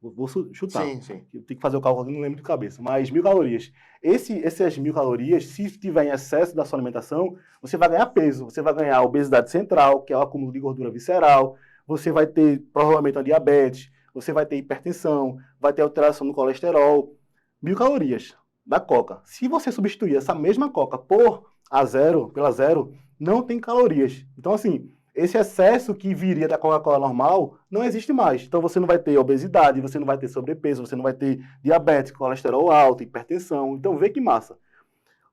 Speaker 2: Vou chutar.
Speaker 1: Sim, sim.
Speaker 2: Eu tenho que fazer o cálculo aqui, não lembro de cabeça. Mas 1.000 calorias. Essas 1.000 calorias, se tiver em excesso da sua alimentação, você vai ganhar peso. Você vai ganhar obesidade central, que é o acúmulo de gordura visceral. Você vai ter, provavelmente, uma diabetes. Você vai ter hipertensão. Vai ter alteração no colesterol. 1.000 calorias da Coca. Se você substituir essa mesma Coca pela zero, não tem calorias. Então, assim, esse excesso que viria da Coca-Cola normal não existe mais. Então, você não vai ter obesidade, você não vai ter sobrepeso, você não vai ter diabetes, colesterol alto, hipertensão. Então, vê que massa.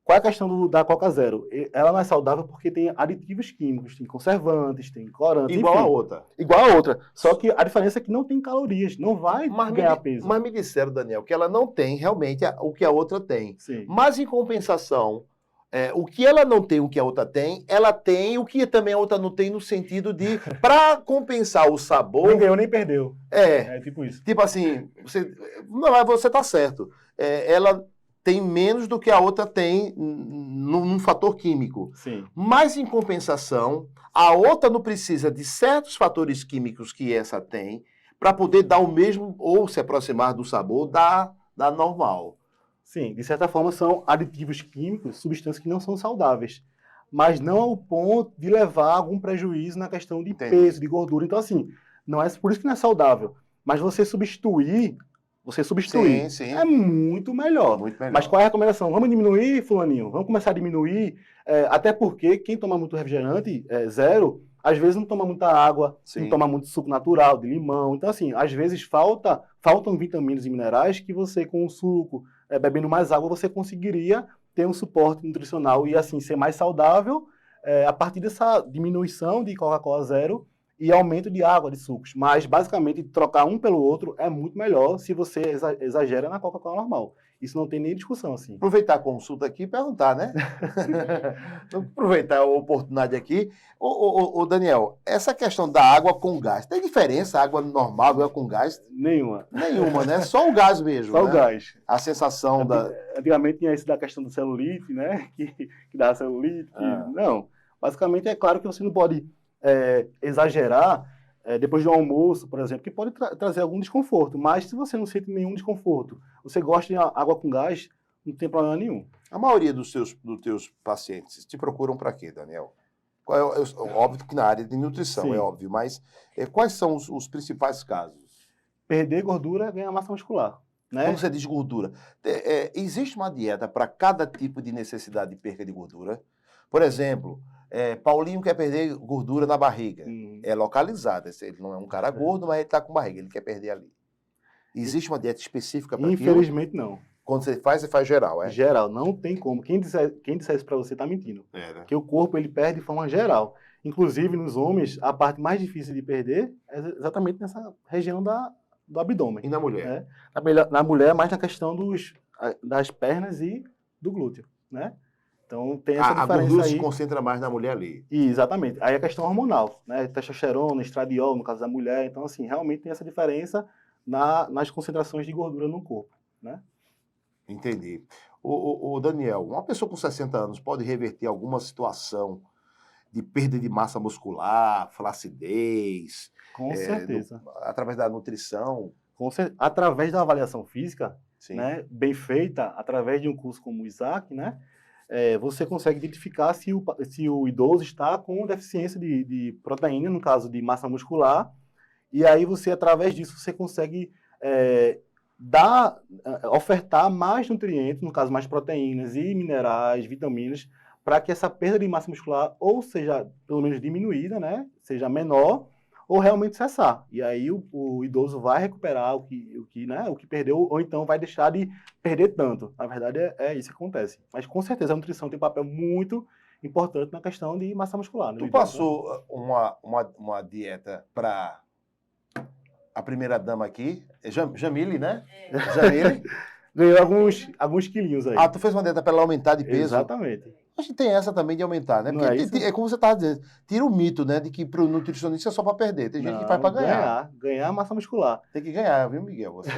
Speaker 2: Qual é a questão da Coca Zero? Ela não é saudável porque tem aditivos químicos, tem conservantes, tem corantes,
Speaker 1: igual
Speaker 2: enfim,
Speaker 1: a outra.
Speaker 2: Igual a outra. Só que a diferença é que não tem calorias, não vai ganhar peso.
Speaker 1: Mas me disseram, Daniel, que ela não tem realmente o que a outra tem.
Speaker 2: Sim.
Speaker 1: Mas, em compensação, o que ela não tem, o que a outra tem, ela tem o que também a outra não tem, no sentido de, para compensar o sabor...
Speaker 2: Nem ganhou, nem perdeu.
Speaker 1: É
Speaker 2: tipo isso.
Speaker 1: Tipo assim, você tá certo. Ela tem menos do que a outra tem num fator químico.
Speaker 2: Sim.
Speaker 1: Mas, em compensação, a outra não precisa de certos fatores químicos que essa tem para poder dar o mesmo, ou se aproximar do sabor da normal.
Speaker 2: Sim, de certa forma são aditivos químicos, substâncias que não são saudáveis, mas não ao ponto de levar a algum prejuízo na questão de peso, de gordura. Então, assim, não é por isso que não é saudável. Mas você substituir
Speaker 1: sim.
Speaker 2: é muito melhor. Mas qual é a recomendação? Vamos diminuir, fulaninho? Vamos começar a diminuir? Até porque quem toma muito refrigerante, zero, às vezes não toma muita água, não toma muito suco natural, de limão. Então, assim, às vezes faltam vitaminas e minerais que você, com o suco, bebendo mais água, você conseguiria ter um suporte nutricional e, assim, ser mais saudável a partir dessa diminuição de Coca-Cola zero e aumento de água, de sucos. Mas, basicamente, trocar um pelo outro é muito melhor se você exagera na Coca-Cola normal. Isso não tem nem discussão, assim.
Speaker 1: Aproveitar a consulta aqui e perguntar, né? Aproveitar a oportunidade aqui. Ô, Daniel, essa questão da água com gás, tem diferença água normal, água com gás?
Speaker 2: Nenhuma,
Speaker 1: né? Só o gás mesmo,
Speaker 2: Só
Speaker 1: né?
Speaker 2: o gás.
Speaker 1: A sensação
Speaker 2: Antigamente tinha isso da questão do celulite, né? Que dá celulite. Não. Basicamente, é claro que você não pode exagerar depois do almoço, por exemplo, que pode trazer algum desconforto. Mas se você não sente nenhum desconforto, você gosta de água com gás, não tem problema nenhum.
Speaker 1: A maioria dos teus pacientes te procuram para quê, Daniel? Óbvio que na área de nutrição,
Speaker 2: Sim.
Speaker 1: é óbvio, mas quais são os principais casos?
Speaker 2: Perder gordura, ganhar massa muscular, né?
Speaker 1: Quando você diz gordura, existe uma dieta para cada tipo de necessidade de perda de gordura? Por exemplo, Paulinho quer perder gordura na barriga. É localizada. Ele não é um cara gordo, mas ele está com barriga, ele quer perder ali. Existe uma dieta específica para aquilo?
Speaker 2: Infelizmente, não.
Speaker 1: Quando você faz geral, é?
Speaker 2: Geral, não tem como. Quem disser isso para você está mentindo.
Speaker 1: Né?
Speaker 2: Porque o corpo ele perde de forma geral. Inclusive, nos homens, a parte mais difícil de perder é exatamente nessa região do abdômen.
Speaker 1: E na mulher?
Speaker 2: Né? Na mulher, mais na questão das pernas e do glúteo, né? Então, tem essa diferença
Speaker 1: a gordura
Speaker 2: aí.
Speaker 1: se concentra mais na mulher ali.
Speaker 2: Exatamente. Aí a questão hormonal, né? Testosterona, estradiol, no caso da mulher. Então, assim, realmente tem essa diferença nas concentrações de gordura no corpo, né?
Speaker 1: Entendi. O Daniel, uma pessoa com 60 anos pode reverter alguma situação de perda de massa muscular, flacidez?
Speaker 2: Com certeza.
Speaker 1: Através da nutrição?
Speaker 2: Através da avaliação física,
Speaker 1: Sim.
Speaker 2: né, bem feita, através de um curso como o ISAC, né, você consegue identificar se o idoso está com deficiência de proteína, no caso de massa muscular, e aí você, através disso, você consegue ofertar mais nutrientes, no caso mais proteínas e minerais, vitaminas, para que essa perda de massa muscular ou seja pelo menos diminuída, né, seja menor, ou realmente cessar. E aí o idoso vai recuperar o que perdeu, ou então vai deixar de perder tanto. Na verdade, é isso que acontece. Mas com certeza a nutrição tem um papel muito importante na questão de massa muscular.
Speaker 1: Tu passou uma dieta para a primeira dama aqui, Jamile, né? Jamile.
Speaker 2: Ganhou alguns quilinhos aí.
Speaker 1: Tu fez uma dieta para ela aumentar de peso?
Speaker 2: Exatamente.
Speaker 1: Acho que tem essa também de aumentar, né? Porque é como você estava dizendo, tira o mito, né, de que para o nutricionista é só para perder. Tem gente que faz para ganhar.
Speaker 2: Ganhar massa muscular.
Speaker 1: Tem que ganhar, viu, Miguel? Você.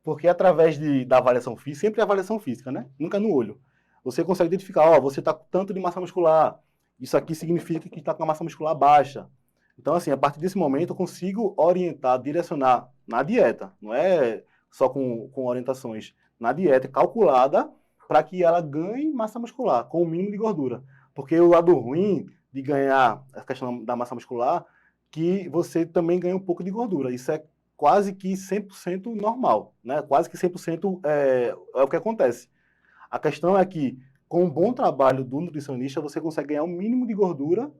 Speaker 2: Porque através da avaliação física, sempre é avaliação física, né? Nunca no olho. Você consegue identificar, você está com tanto de massa muscular. Isso aqui significa que está com a massa muscular baixa. Então, assim, a partir desse momento, eu consigo orientar, direcionar na dieta. Não é só com orientações. Na dieta calculada, para que ela ganhe massa muscular, com o mínimo de gordura. Porque o lado ruim de ganhar a questão da massa muscular, que você também ganha um pouco de gordura. Isso é quase que 100% normal, né? Quase que 100% é o que acontece. A questão é que, com um bom trabalho do nutricionista, você consegue ganhar o mínimo de gordura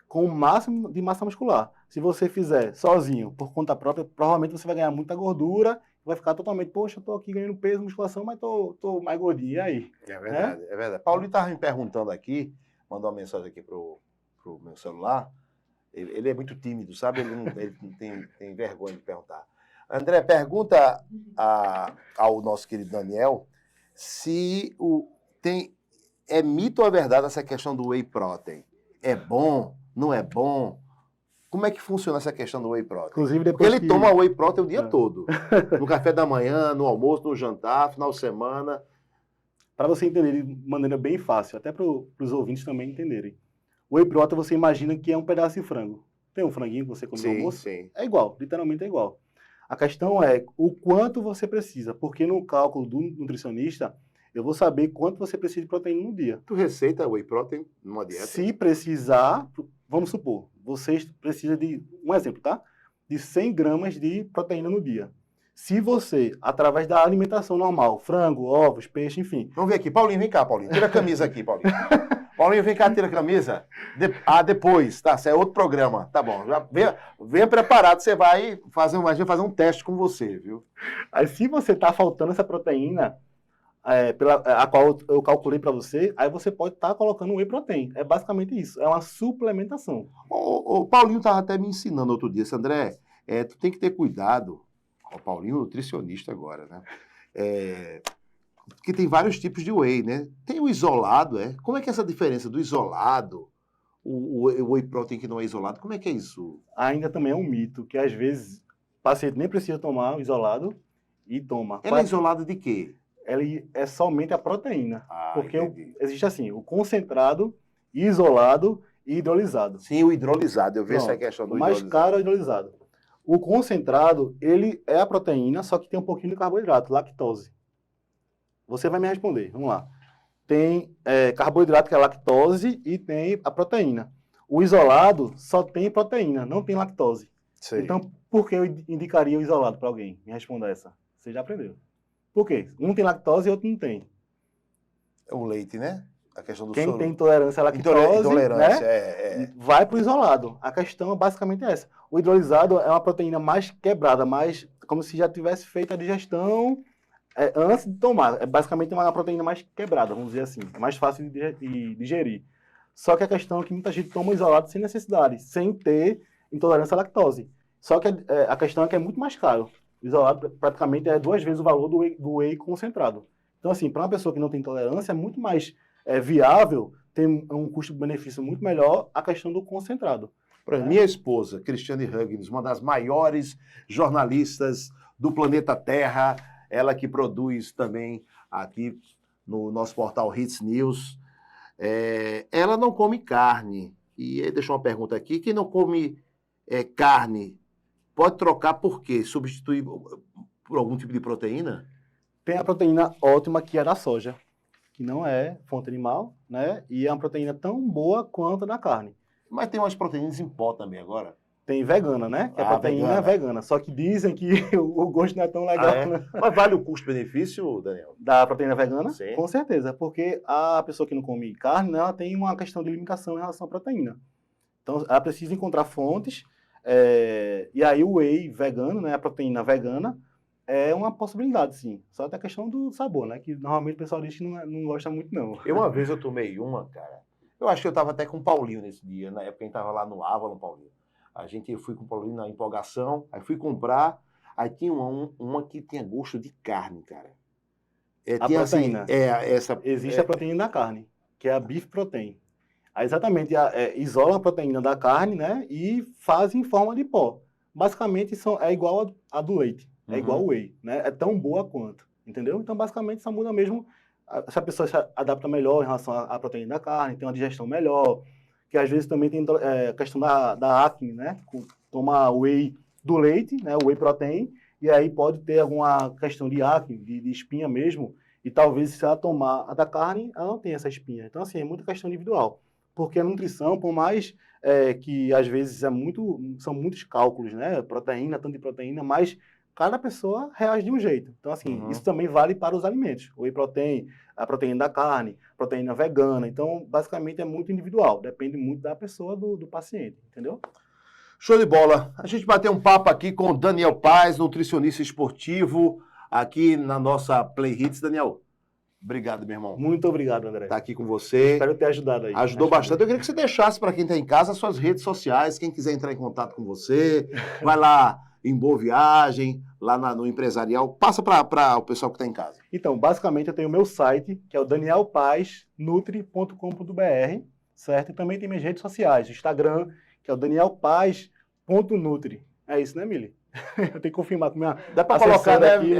Speaker 2: com o máximo de massa muscular. Se você fizer sozinho, por conta própria, provavelmente você vai ganhar muita gordura, vai ficar totalmente, poxa, tô aqui ganhando peso, musculação, mas tô mais gordinho, e aí?
Speaker 1: É verdade, é verdade. Paulinho estava me perguntando aqui, mandou uma mensagem aqui pro meu celular, ele é muito tímido, sabe? Ele não tem vergonha de perguntar. André, pergunta ao nosso querido Daniel se é mito ou é verdade essa questão do whey protein? É bom? Não é bom? Como é que funciona essa questão do whey protein?
Speaker 2: Inclusive,
Speaker 1: porque ele toma whey protein o dia todo. No café da manhã, no almoço, no jantar, final de semana.
Speaker 2: Para você entender de maneira bem fácil, até para os ouvintes também entenderem. O whey protein você imagina que é um pedaço de frango. Tem um franguinho que você come no almoço?
Speaker 1: Sim.
Speaker 2: É igual, literalmente é igual. A questão é o quanto você precisa, porque no cálculo do nutricionista, eu vou saber quanto você precisa de proteína no dia.
Speaker 1: Tu receita whey protein numa dieta?
Speaker 2: Se precisar, vamos supor, você precisa de, um exemplo, tá? De 100 gramas de proteína no dia. Se você, através da alimentação normal, frango, ovos, peixe, enfim.
Speaker 1: Vamos ver aqui. Paulinho, vem cá, Paulinho. Tira a camisa aqui, Paulinho. Paulinho, vem cá, tira a camisa. Depois, tá? Isso é outro programa. Tá bom. Já venha preparado, você vai fazer um teste com você, viu?
Speaker 2: Aí, se você tá faltando essa proteína, a qual eu calculei para você, aí você pode estar colocando whey protein. É basicamente isso. É uma suplementação.
Speaker 1: O Paulinho estava até me ensinando outro dia, André, tu tem que ter cuidado. O Paulinho é nutricionista agora, né? Porque tem vários tipos de whey, né? Tem o isolado, Como é que é essa diferença do isolado, o whey protein que não é isolado? Como é que é isso?
Speaker 2: Ainda também é um mito, que às vezes o paciente nem precisa tomar o isolado e toma.
Speaker 1: Ele é isolado de quê?
Speaker 2: Ele é somente a proteína. Porque
Speaker 1: entendi.
Speaker 2: existe assim, o concentrado, isolado e hidrolisado.
Speaker 1: Sim, o hidrolisado. Eu vi essa
Speaker 2: Pronto.
Speaker 1: questão do
Speaker 2: O mais
Speaker 1: hidrolisado.
Speaker 2: caro é o hidrolisado. O concentrado, ele é a proteína, só que tem um pouquinho de carboidrato, lactose. Você vai me responder, vamos lá. Tem carboidrato, que é lactose, e tem a proteína. O isolado só tem proteína, não tem lactose.
Speaker 1: Sei.
Speaker 2: Então, por que eu indicaria o isolado para alguém? Me responda essa. Você já aprendeu. Por quê? Um tem lactose e outro não tem.
Speaker 1: O leite, né? A questão do
Speaker 2: Quem
Speaker 1: soro.
Speaker 2: tem intolerância à lactose,
Speaker 1: Intolerância,
Speaker 2: né, vai para o isolado. A questão basicamente é essa. O hidrolisado é uma proteína mais quebrada, mais como se já tivesse feito a digestão antes de tomar. É basicamente uma proteína mais quebrada, vamos dizer assim. É mais fácil de digerir. Só que a questão é que muita gente toma o isolado sem necessidade, sem ter intolerância à lactose. Só que a questão é que é muito mais caro. O isolado praticamente é 2 vezes o valor do whey concentrado. Então, assim, para uma pessoa que não tem intolerância, é muito mais viável, tem um custo-benefício muito melhor a questão do concentrado.
Speaker 1: Minha esposa, Cristiane Huggins, uma das maiores jornalistas do planeta Terra, ela que produz também aqui no nosso portal Hits News, ela não come carne. E aí deixou uma pergunta aqui, quem não come carne, pode trocar por quê? Substituir por algum tipo de proteína?
Speaker 2: Tem a proteína ótima que é da soja, que não é fonte animal, né? E é uma proteína tão boa quanto a da carne.
Speaker 1: Mas tem umas proteínas em pó também agora.
Speaker 2: Tem vegana, né? Que é proteína vegana. Só que dizem que o gosto não é tão legal. Né?
Speaker 1: Mas vale o custo-benefício, Daniel?
Speaker 2: Da proteína vegana?
Speaker 1: Sim.
Speaker 2: Com certeza. Porque a pessoa que não come carne, né, ela tem uma questão de limitação em relação à proteína. Então, ela precisa encontrar fontes. E aí o whey vegano, né, a proteína vegana, é uma possibilidade, sim. Só tem a questão do sabor, né? Que normalmente o pessoal diz que não gosta muito, não.
Speaker 1: Uma vez eu tomei uma, cara. Eu acho que eu estava até com o Paulinho nesse dia, na época a gente estava lá no Avalon, Paulinho. Eu fui com o Paulinho na empolgação, aí fui comprar, aí tinha uma que tinha gosto de carne, cara.
Speaker 2: A proteína.
Speaker 1: Assim,
Speaker 2: existe a proteína da carne, que é a beef protein. Aí, exatamente, isola a proteína da carne, né? E faz em forma de pó. Basicamente, é igual a do leite. É igual ao whey, né? É tão boa quanto, entendeu? Então, basicamente, só muda mesmo se a pessoa se adapta melhor em relação à proteína da carne, tem uma digestão melhor, que às vezes também tem a questão da acne, né? Toma whey do leite, né? O whey protein, e aí pode ter alguma questão de acne, de espinha mesmo, e talvez se ela tomar a da carne, ela não tenha essa espinha. Então, assim, é muita questão individual. Porque a nutrição, por mais que às vezes são muitos cálculos, né? Proteína, tanto de proteína, mas cada pessoa reage de um jeito. Então, assim, isso também vale para os alimentos. O whey protein, a proteína da carne, proteína vegana. Então, basicamente, é muito individual. Depende muito da pessoa, do paciente, entendeu?
Speaker 1: Show de bola. A gente bateu um papo aqui com o Daniel Paes, nutricionista esportivo, aqui na nossa Play Hits. Daniel, obrigado, meu irmão.
Speaker 2: Muito obrigado, André.
Speaker 1: Tá aqui com você.
Speaker 2: Espero ter ajudado aí.
Speaker 1: Ajudou bastante. Eu queria que você deixasse para quem está em casa as suas redes sociais, quem quiser entrar em contato com você, vai lá em Boa Viagem, lá no Empresarial. Passa para o pessoal que está em casa.
Speaker 2: Então, basicamente, eu tenho o meu site, que é o danielpaesnutri.com.br, certo? E também tem minhas redes sociais, o Instagram, que é o danielpaes.nutri. É isso, né, Mili? Eu tenho que confirmar com minha
Speaker 1: Dá para colocar, né,
Speaker 2: aqui,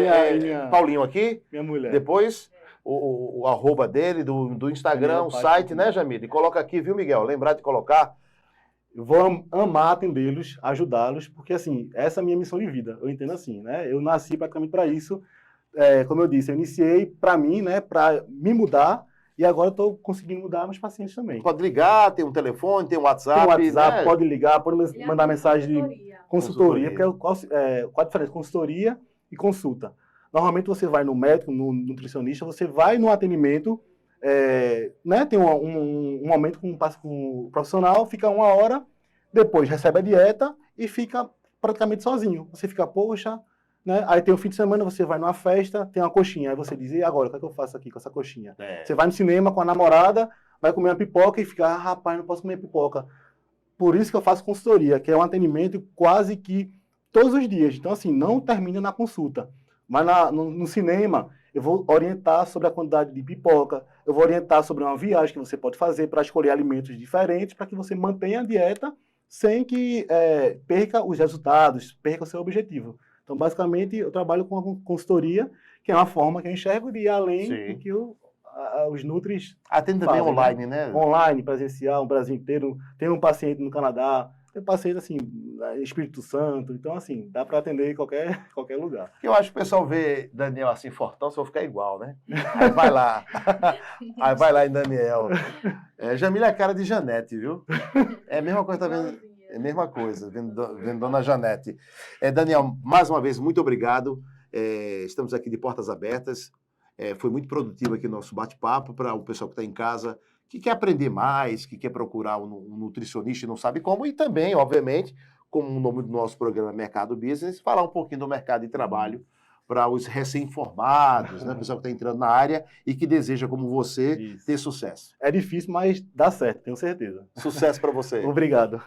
Speaker 1: Paulinho aqui,
Speaker 2: minha mulher.
Speaker 1: depois o arroba dele, do Instagram, o site, né, Jamil? E coloca aqui, viu, Miguel? Lembrar de colocar.
Speaker 2: Eu vou amar atendê-los, ajudá-los, porque, assim, essa é a minha missão de vida. Eu entendo assim, né? Eu nasci praticamente para isso. Como eu disse, eu iniciei para mim, né? Para me mudar, e agora eu estou conseguindo mudar meus pacientes também.
Speaker 1: Pode ligar, tem um telefone, tem um WhatsApp.
Speaker 2: Tem um WhatsApp,
Speaker 1: né?
Speaker 2: Pode ligar, pode mandar mensagem de consultoria. Porque qual a diferença? Consultoria e consulta. Normalmente você vai no médico, no nutricionista, você vai no atendimento, né, tem um momento com o profissional, fica 1 hora, depois recebe a dieta e fica praticamente sozinho. Você fica, poxa, né? Aí tem o fim de semana, você vai numa festa, tem uma coxinha, aí você diz, e agora, o que é que eu faço aqui com essa coxinha? Você vai no cinema com a namorada, vai comer uma pipoca e fica, rapaz, não posso comer pipoca. Por isso que eu faço consultoria, que é um atendimento quase que todos os dias. Então, assim, não termina na consulta. Mas no cinema, eu vou orientar sobre a quantidade de pipoca, eu vou orientar sobre uma viagem que você pode fazer para escolher alimentos diferentes, para que você mantenha a dieta sem que perca os resultados, perca o seu objetivo. Então, basicamente, eu trabalho com a consultoria, que é uma forma que eu enxergo de ir além do que os nutris
Speaker 1: Atende também
Speaker 2: fazem,
Speaker 1: online, né?
Speaker 2: online, presencial, no Brasil inteiro. Tem um paciente no Canadá, tem paciente assim, em Espírito Santo. Então, assim, dá para atender em qualquer lugar.
Speaker 1: Eu acho que o pessoal vê Daniel assim, fortão, só ficar igual, né? Aí vai lá. Aí vai lá em Daniel. Jamila é a cara de Janete, viu? É a mesma coisa, tá vendo? É a mesma coisa, vendo Dona Janete. Daniel, mais uma vez, muito obrigado. Estamos aqui de portas abertas. Foi muito produtivo aqui o nosso bate-papo para o pessoal que está em casa, que quer aprender mais, que quer procurar um nutricionista e não sabe como, e também, obviamente, como o nome do nosso programa é Mercado Business, falar um pouquinho do mercado de trabalho para os recém-formados, né? O pessoal que está entrando na área e que deseja, como você,
Speaker 2: Isso.
Speaker 1: ter sucesso.
Speaker 2: É difícil, mas dá certo, tenho certeza.
Speaker 1: Sucesso para você.
Speaker 2: Obrigado.